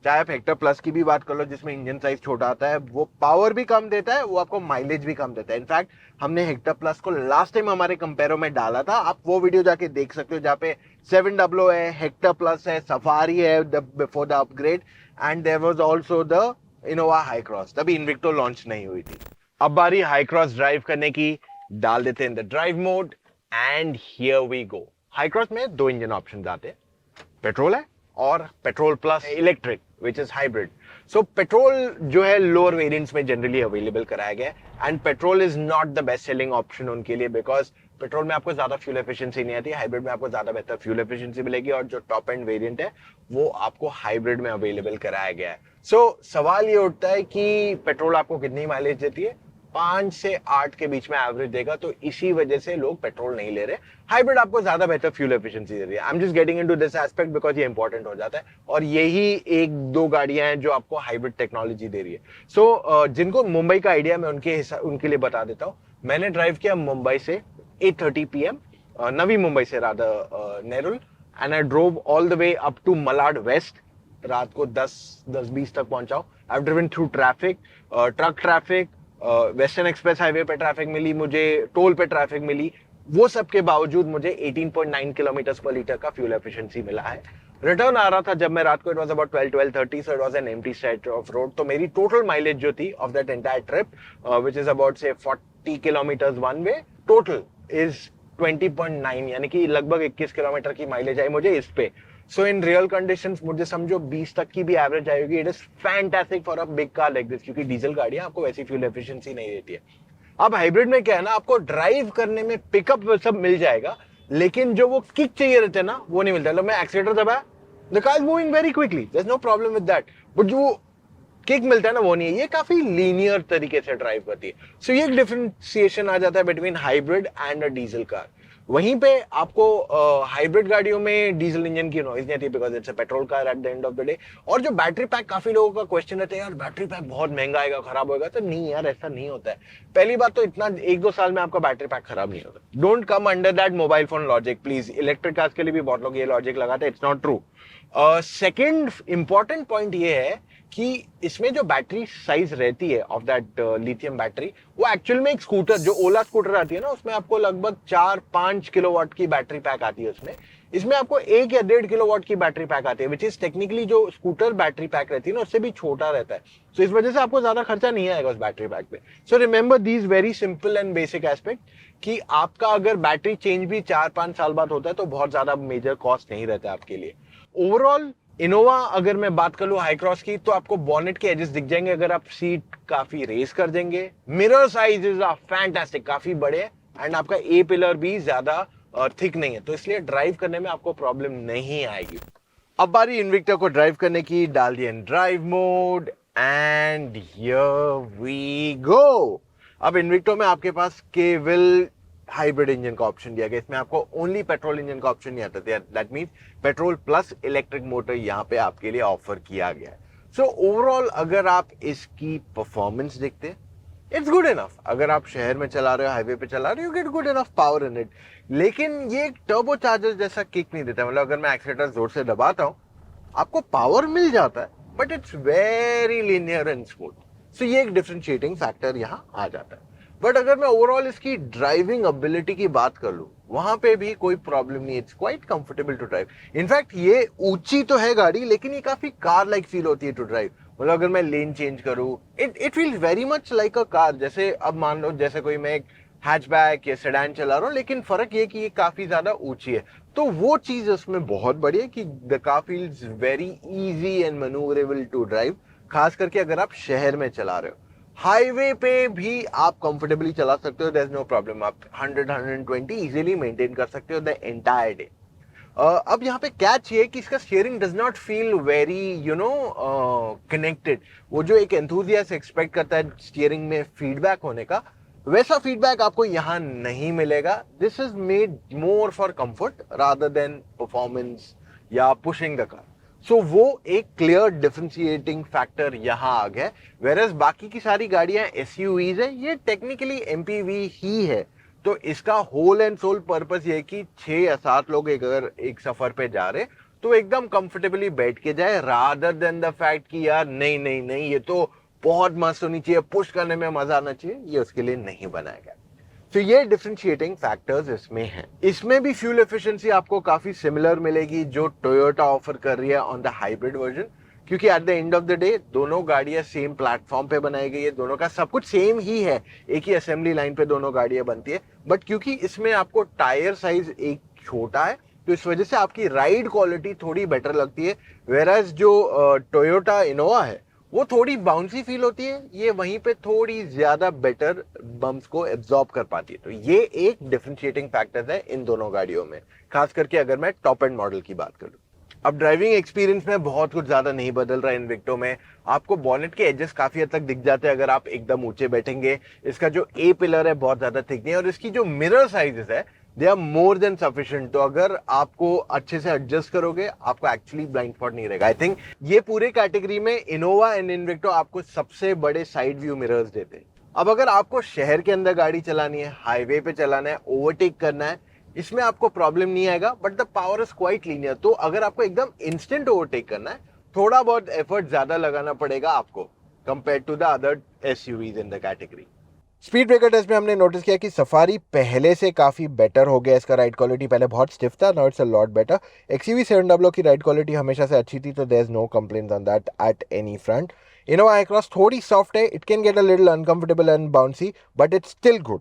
चाहे आप हेक्टर प्लस की भी बात कर लो जिसमें इंजन साइज छोटा आता है, वो पावर भी कम देता है, वो आपको माइलेज भी कम देता है। इनफैक्ट हमने हेक्टर प्लस को लास्ट टाइम हमारे कंपेरो में डाला था, आप वो वीडियो जाके देख सकते हो जहाँ पे 700 है, हेक्टर प्लस है, सफारी है before the upgrade, and there was also the Innova Hycross. तभी इन्विक्टो लॉन्च नहीं हुई थी। अब बारी हाई क्रॉस ड्राइव करने की, डाल देते हैं in the drive mode and here we go. Hycross में 2 इंजन ऑप्शंस आते हैं, पेट्रोल है और petrol plus electric which is hybrid. So petrol जो है लोअर वेरिएंट्स में जनरली अवेलेबल कराया गया है, and petrol is not the best selling option उनके लिए, बिकॉज पेट्रोल में आपको ज्यादा फ्यूल एफिशिएंसी नहीं आती, हाइब्रिड में आपको ज्यादा बेहतर फ्यूल एफिशिएंसी मिलेगी, और जो टॉप एंड वेरिएंट है वो आपको हाइब्रिड में अवेलेबल कराया गया है। सो सवाल ये उठता है कि पेट्रोल आपको कितनी माइलेज देती है, 5 से 8 के बीच में एवरेज देगा, तो इसी वजह से लोग पेट्रोल नहीं ले रहे। हाइब्रिड आपको ज्यादा बेहतर फ्यूल एफिशिएंसी दे रही है। I am just getting into this aspect because ये इंपॉर्टेंट हो जाता है, और यही 1-2 गाड़ियां हैं जो आपको हाइब्रिड टेक्नोलॉजी दे रही है। सो जिनको मुंबई का आइडिया मैं उनके लिए बता देता हूँ। मैंने ड्राइव किया मुंबई से 8:30 PM, नवी मुंबई से rather Nerul, and I drove all the way up to Malad west. रात को 10-20 तक पहुंचाओ। I have driven through traffic, truck traffic, western express highway पे ट्रैफिक मिली मुझे, टोल पे ट्रैफिक मिली, वो सब के बावजूद मुझे 18.9 किलोमीटर पर लीटर का फ्यूल एफिशिएंसी मिला है। रिटर्न आ रहा था जब मैं रात को, it was about 12:30, so it was an empty stretch of road. तो मेरी टोटल माइलेज जो थी of that entire trip, which is about से 40 kilometre one way, total is 20.9, यानी कि लगभग 21 किलोमीटर की माइलेज आई मुझे इस पे। सो इन रियल कंडीशंस मुझे समझो 20 तक की भी एवरेज आएगी। It is fantastic for a big car like this, क्योंकि डीजल गाड़ियां आपको वैसी फ्यूल एफिशिएंसी नहीं देती है। अब हाइब्रिड में क्या है ना, आपको ड्राइव करने में पिकअप सब मिल जाएगा, लेकिन जो वो किक चाहिए रहते हैं ना वो नहीं मिलता। मैं एक्सीलेटर दबाया, the car is moving very quickly, there is no problem with that, but जो किक मिलता है ना वो नहीं है। ये काफी लीनियर तरीके से ड्राइव करती है। सो ये एक डिफरेंशिएशन आ जाता है between hybrid and a diesel car. वहीं पे आपको हाइब्रिड गाड़ियों में डीजल इंजन की नॉइज नहीं आती because it's a petrol car eight the end of the day. और जो बैटरी पैक, काफी लोगों का क्वेश्चन रहता है यार बैटरी पैक बहुत महंगा आएगा, खराब होगा, तो नहीं यार, ऐसा नहीं होता है। पहली बात तो इतना 1-2 साल में आपका बैटरी पैक खराब नहीं होता। Don't come under that mobile phone logic please. Electric cars के लिए भी बहुत लोग ये लॉजिक लगाते हैं, it's not true. Second important point ये है कि इसमें जो बैटरी साइज रहती है ऑफ दैट लिथियम बैटरी, वो एक्चुअल में एक स्कूटर, जो ओला स्कूटर आती है ना, उसमें आपको लगभग 4-5 किलोवाट की बैटरी पैक आती है उसमें। इसमें आपको 1 या 1.5 किलोवाट की बैटरी पैक आती है, विच इज टेक्निकली जो स्कूटर बैटरी पैक रहती है ना, उससे भी छोटा रहता है। सो इस वजह से आपको ज्यादा खर्चा नहीं आएगा उस बैटरी पैक पे। So remember these very simple and basic aspect, कि आपका अगर बैटरी चेंज भी 4-5 साल बाद होता है तो बहुत ज्यादा मेजर कॉस्ट नहीं रहता आपके लिए। ओवरऑल इनोवा अगर मैं बात कर लूं हाई क्रॉस की, तो आपको बॉनेट के एजेस दिख जाएंगे अगर आप सीट काफी रेस कर देंगे। मिरर साइज इज फैंटास्टिक, काफी बड़े, एंड आपका ए पिलर भी ज्यादा थिक नहीं है, तो इसलिए ड्राइव करने में आपको प्रॉब्लम नहीं आएगी। अब बारी इन्विक्टा को ड्राइव करने की, डाल दिया drive mode and here we go. अब इन्विक्टो में आपके पास केवल हाइब्रिड इंजन का ऑप्शन दिया गया, इसमें आपको ओनली पेट्रोल इंजन का ऑप्शन नहीं आता। That means petrol plus electric motor यहाँ पे आपके लिए ऑफर किया गया है। सो ओवरऑल अगर आप इसकी परफॉर्मेंस देखते हैं, इट्स गुड इनफ। अगर आप शहर में चला रहे हो, हाईवे पे चला रहे हो, you get good enough power in it. लेकिन ये एक टर्बो चार्जर जैसा किक नहीं देता। मतलब अगर मैं एक्सीलरेटर जोर से दबाता हूँ, आपको पावर मिल जाता है, but it's very linear and smooth. So ये एक डिफरेंशिएटिंग फैक्टर यहाँ आ जाता है। बट अगर मैं ओवरऑल इसकी ड्राइविंग एबिलिटी की बात कर लूं, वहां पे भी कोई प्रॉब्लम नहीं है। It's quite comfortable to drive. In fact ये ऊंची तो है गाड़ी, लेकिन ये काफी कार लाइक फील होती है टू ड्राइव। मतलब अगर मैं लेन चेंज करूं, it feels very much like a car. जैसे अब मान लो जैसे कोई मैं एक हैचबैक या सेडान चला रहा हूं, लेकिन फर्क ये कि ये काफी ज्यादा ऊंची है, तो वो चीज उसमें बहुत बढ़िया कि the car feels very easy and manoeuvrable to drive, खास करके अगर आप शहर में चला रहे हो। हाईवे पे भी आप कंफर्टेबली चला सकते हो, देयर इज नो प्रॉब्लम। आप 100-120 इजीली मेंटेन कर सकते हो द एंटायर डे। अब यहाँ पे कैच ये कि इसका steering does not feel very connected. वो जो एक एंथुसियास्ट एक्सपेक्ट करता है स्टीयरिंग में फीडबैक होने का, वैसा फीडबैक आपको यहाँ नहीं मिलेगा। This is made more for comfort rather than performance या पुशिंग द कार। सो वो एक क्लियर डिफरेंशिएटिंग फैक्टर यहाँ आ गया। वेरएज बाकी की सारी गाड़ियां एसयूवीज है, ये टेक्निकली एमपीवी ही है। तो इसका होल एंड सोल पर्पस ये है कि 6 या 7 लोग अगर एक सफर पे जा रहे तो एकदम कंफर्टेबली बैठ के जाए, रादर देन द फैक्ट कि यार नहीं नहीं नहीं ये तो बहुत मस्त होनी चाहिए, पुश करने में मजा आना चाहिए, ये उसके लिए नहीं बनाया गया। तो ये डिफरेंशिएटिंग फैक्टर्स इसमें हैं। इसमें भी फ्यूल एफिशिएंसी आपको काफी सिमिलर मिलेगी जो टोयोटा ऑफर कर रही है ऑन द हाइब्रिड वर्जन, क्योंकि eight the end of the day दोनों गाड़ियां सेम प्लेटफॉर्म पे बनाई गई है, दोनों का सब कुछ सेम ही है, एक ही असेंबली लाइन पे दोनों गाड़ियां बनती है। बट क्योंकि इसमें आपको टायर साइज एक छोटा है, तो इस वजह से आपकी राइड क्वालिटी थोड़ी बेटर लगती है। वेराज जो टोयोटा इनोवा है वो थोड़ी बाउंसी फील होती है, ये वहीं पे थोड़ी ज्यादा बेटर बम्स को एब्जॉर्ब कर पाती है। तो ये एक डिफरेंशिएटिंग फैक्टर है इन दोनों गाड़ियों में, खास करके अगर मैं टॉप एंड मॉडल की बात करूं। अब ड्राइविंग एक्सपीरियंस में बहुत कुछ ज्यादा नहीं बदल रहा है इन्विक्टो में। आपको बॉनेट के एजेस काफी हद तक दिख जाते हैं अगर आप एकदम ऊंचे बैठेंगे। इसका जो ए पिलर है बहुत ज्यादा थिक नहीं है, और इसकी जो मिरर साइजेस है they are more than sufficient. तो अगर आपको अच्छे से एडजस्ट करोगे, आपको एक्चुअली ब्लाइंड स्पॉट नहीं रहेगा। आई थिंक ये पूरे कैटेगरी में इनोवा एंड इन्विक्टो आपको सबसे बड़े साइड व्यू मिरर्स देते हैं। अब अगर आपको शहर के अंदर गाड़ी चलानी है, हाईवे पे चलाना है, ओवरटेक करना है, इसमें आपको प्रॉब्लम नहीं आएगा, but the power is quite linear. तो अगर आपको एकदम इंस्टेंट ओवरटेक करना है, थोड़ा बहुत एफर्ट ज्यादा लगाना पड़ेगा आपको compare to the other SUVs in the category. Speed breaker test में हमने नोटिस किया कि सफारी पहले से काफी बेटर हो गया। इसका राइड क्वालिटी पहले बहुत स्टिफ था, now it's a lot better. XUV 700 की राइड क्वालिटी हमेशा से अच्छी थी, तो there is no complaints on that at any front. Innova Hycross थोड़ी सॉफ्ट है, it can get a little uncomfortable and bouncy, but it's still good.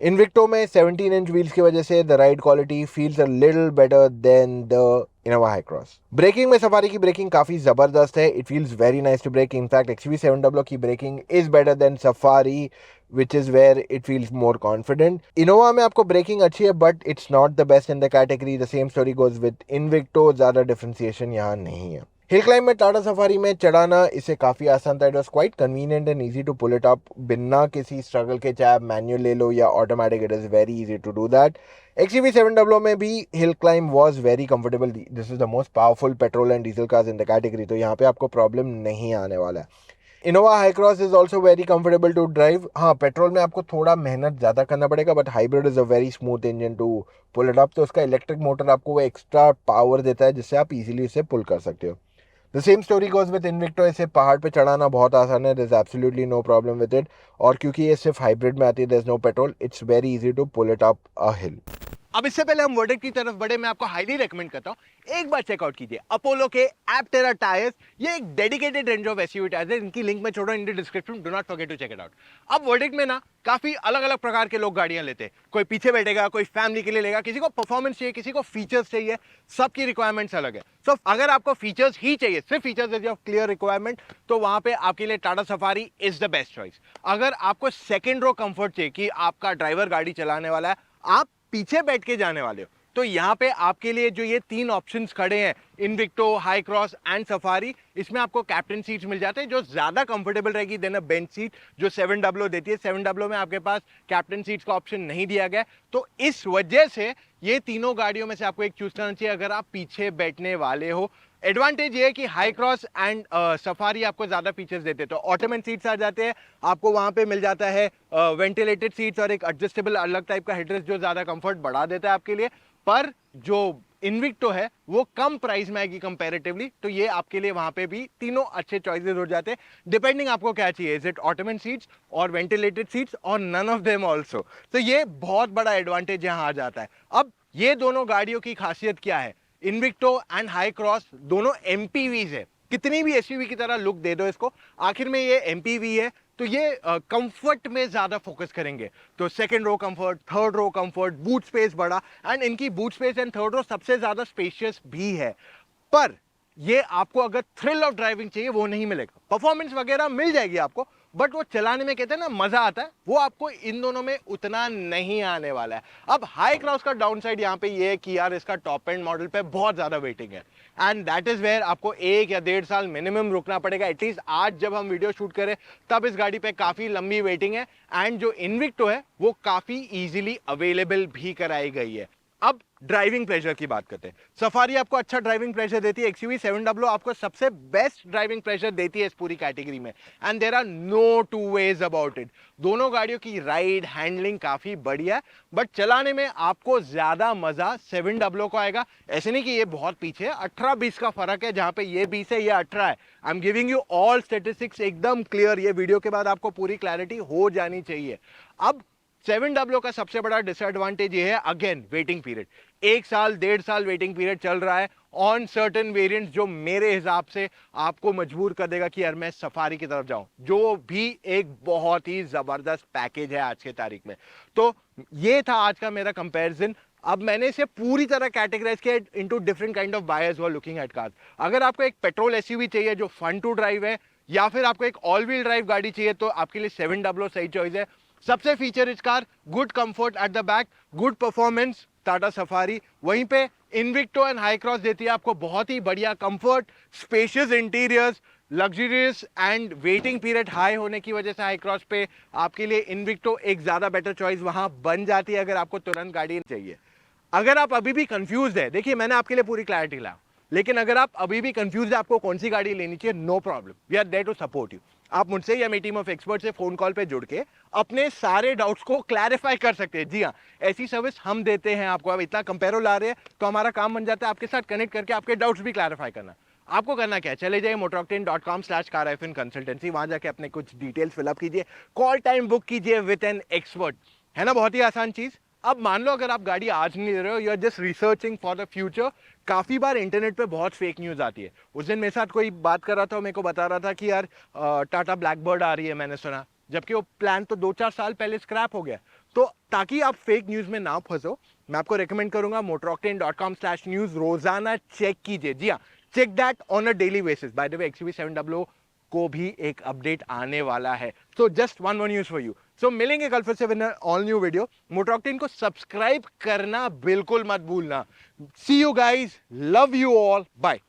Invicto में 17 inch wheels की वजह से the ride quality feels a little better than the Innova Hycross. Braking में Safari की breaking काफी जबरदस्त है, it feels very nice to brake. In fact XUV 700 की braking is better than Safari, which is where it feels more confident. Innova में आपको breaking अच्छी है, but it's not the best in the category. The same story goes with Invicto, ज़्यादा differentiation यहाँ नहीं है। Hill climb में Tata safari में चढ़ाना इसे काफ़ी आसान था. It was quite convenient and easy to pull it up बिना किसी स्ट्रगल के. चाहे आप मैनुअल ले लो या automatic, it is very easy to do that. XUV 700 में भी hill climb was very comfortable. This is the most powerful petrol and diesel cars in the category, तो यहाँ पे आपको प्रॉब्लम नहीं आने वाला है. Innova Hycross is also very comfortable to drive. हाँ, पेट्रोल में आपको थोड़ा मेहनत ज़्यादा करना पड़ेगा, but hybrid is a very smooth engine to pull it up. तो उसका इलेक्ट्रिक मोटर आपको वो एक्स्ट्रा पावर देता है जिससे आप इजीली इसे पुल कर सकते हो. The same story goes with Invicto. इसे पहाड़ पे चढ़ाना बहुत आसान है. There is absolutely no problem with it. और क्योंकि ये सिर्फ हाइब्रिड में आती है, there is no petrol, it's very easy to pull it up a hill. अब इससे पहले हम वर्डिक्ट की तरफ बढ़े, मैं आपको हाईली रेकमेंड करता हूं एक बार चेकआउट कीजिए अपोलो के एप्टेरा टायर्स. ये एक dedicated range of SUV tyres है. इनकी लिंक मैं छोड़ रहा हूं in the description. Do not forget to check it out. अब वर्डिक्ट में ना काफी अलग अलग प्रकार के लोग गाड़ियां लेते हैं. कोई पीछे बैठेगा, कोई फैमिली के लिए लेगा, किसी को परफॉर्मेंस चाहिए, किसी को फीचर्स चाहिए. सबकी रिक्वायरमेंट्स अलग है. सो अगर आपको फीचर्स ही चाहिए, सिर्फ features is your clear requirement, तो वहां पे आपके लिए Tata safari is the best choice. अगर आपको सेकेंड रो कंफर्ट चाहिए कि आपका ड्राइवर गाड़ी चलाने वाला है, आप पीछे बैठ के जाने वाले हो, तो यहाँ पे आपके लिए जो ये तीन ऑप्शंस खड़े हैं, Invicto, high cross and safari, इसमें आपको कैप्टन सीट्स मिल जाते हैं जो ज्यादा कंफर्टेबल रहेगी देन अ बेंच सीट जो 700 देती है. 700 में आपके पास कैप्टन सीट्स का ऑप्शन नहीं दिया गया. तो इस वजह से ये तीनों गाड़ियों में से आपको एक चूज करना चाहिए अगर आप पीछे बैठने वाले हो. एडवांटेज ये है कि हाई क्रॉस एंड सफारी आपको ज्यादा फीचर्स देते हैं. तो ऑटोमेटिक सीट्स आ जाते हैं आपको, वहां पे मिल जाता है वेंटिलेटेड सीट्स और एक एडजस्टेबल अलग टाइप का हेडरेस्ट जो ज्यादा कंफर्ट बढ़ा देता है आपके लिए. पर जो इनविक्टो है वो कम प्राइस में आएगी कंपैरेटिवली, तो ये आपके लिए वहां पे भी तीनों अच्छे चॉइसेस हो जाते हैं डिपेंडिंग आपको क्या चाहिए. इज इट ऑटोमेटिक सीट्स और वेंटिलेटेड सीट्स और नन ऑफ देम आल्सो. तो ये बहुत बड़ा एडवांटेज यहां आ जाता है. अब ये दोनों गाड़ियों की खासियत क्या है? इनविक्टो एंड हाई क्रॉस दोनों एमपीवीज है. कितनी भी एसयूवी की तरह लुक दे दो इसको, आखिर में ये एमपीवी है, तो ये कंफर्ट में ज्यादा फोकस करेंगे. तो second row comfort, third row comfort, boot space बड़ा, एंड इनकी boot space and third row सबसे ज्यादा स्पेशियस भी है. पर ये आपको अगर थ्रिल ऑफ ड्राइविंग चाहिए वो नहीं मिलेगा. परफॉर्मेंस वगैरह मिल जाएगी आपको, बट वो चलाने में कहते हैं ना मजा आता है, वो आपको इन दोनों में उतना नहीं आने वाला है. अब हाई क्रॉस का डाउन साइड यहाँ पे ये है कि यार इसका टॉप एंड मॉडल पे बहुत ज्यादा वेटिंग है, एंड दैट इज वेयर आपको 1 या 1.5 साल मिनिमम रुकना पड़ेगा. एटलीस्ट आज जब हम वीडियो शूट करें तब इस गाड़ी पे काफी लंबी वेटिंग है. एंड जो इनविक्टो है वो काफी इजीली अवेलेबल भी कराई गई है. अब ड्राइविंग प्लेजर की बात करते हैं. सफारी आपको अच्छा ड्राइविंग प्लेजर देती है, XUV 700 आपको सबसे बेस्ट ड्राइविंग प्लेजर देती है इस पूरी कैटेगरी में, and there are no two ways about it. दोनों गाड़ियों की राइड हैंडलिंग काफी बढ़िया है, बट चलाने में आपको ज्यादा मजा 700 को आएगा. ऐसे नहीं कि ये बहुत पीछे है, 18-20 का फर्क है. जहां पे ये 20 है, ये 18 है. I am giving you all statistics एकदम क्लियर. ये वीडियो के बाद आपको पूरी क्लैरिटी हो जानी चाहिए. अब 700 का सबसे बड़ा डिसएडवांटेज ये है, अगेन वेटिंग पीरियड. 1 साल 1.5 साल वेटिंग पीरियड चल रहा है ऑन सर्टेन वेरिएंट्स, जो मेरे हिसाब से आपको मजबूर कर देगा कि यार मैं सफारी की तरफ जाऊं, जो भी एक बहुत ही जबरदस्त पैकेज है आज के तारीख में. तो ये था आज का मेरा कंपैरिजन. अब मैंने इसे पूरी तरह कैटेगराइज किया into different kind of buyers who are looking at cars. अगर आपको एक पेट्रोल एसयूवी चाहिए जो फन टू ड्राइव है, या फिर आपको एक ऑल व्हील ड्राइव गाड़ी चाहिए, तो आपके लिए 700 सही चॉइस है. सबसे feature rich car, good comfort at the back, good performance Tata safari. वहीं पे इनविक्टो एंड हाई क्रॉस देती है आपको बहुत ही बढ़िया comfort, spacious interiors, luxurious, and waiting period high होने की वजह से हाई क्रॉस पे आपके लिए इनविक्टो एक ज्यादा बेटर चॉइस वहां बन जाती है अगर आपको तुरंत गाड़ी चाहिए. अगर आप अभी भी कंफ्यूज है, देखिए मैंने आपके लिए पूरी क्लैरिटी लाया, लेकिन अगर आप अभी भी कंफ्यूज है आपको कौन सी गाड़ी लेनी चाहिए, no problem, we are there to support you. आप मुझसे या मेरी टीम ऑफ एक्सपर्ट से फोन कॉल पे जुड़ के अपने सारे डाउट्स को क्लैरिफाई कर सकते हैं. जी हाँ, ऐसी सर्विस हम देते हैं आपको. अब इतना कंपेरो ला रहे हैं तो हमारा काम बन जाता है आपके साथ कनेक्ट करके आपके डाउट्स भी क्लैरिफाई करना. आपको करना क्या है, चले जाइए motoroctane.com/car-consultancy, वहां जाके अपने कुछ डिटेल्स फिलअप कीजिए, कॉल टाइम बुक कीजिए विद एन एक्सपर्ट. है ना, बहुत ही आसान चीज. अब मान लो अगर आप गाड़ी आज नहीं ले रहे हो, you are just researching for the future. काफी बार इंटरनेट पे बहुत फेक न्यूज आती है. उस दिन मेरे साथ कोई बात कर रहा था, मेरे को बता रहा था कि यार टाटा ब्लैकबर्ड आ रही है, मैंने सुना, जबकि वो प्लान तो 2-4 साल पहले स्क्रैप हो गया. तो ताकि आप फेक न्यूज में ना फंसो, मैं आपको रेकमेंड करूंगा motoroctane.com/news रोजाना चेक कीजिए. जी हाँ, check that on a daily basis. By the way XUV 700 को भी एक अपडेट आने वाला है. So just one news for you. So मिलेंगे कल फिर से with all new video. Motor Octane को सब्सक्राइब करना बिल्कुल मत भूलना. See you guys, love you all, bye.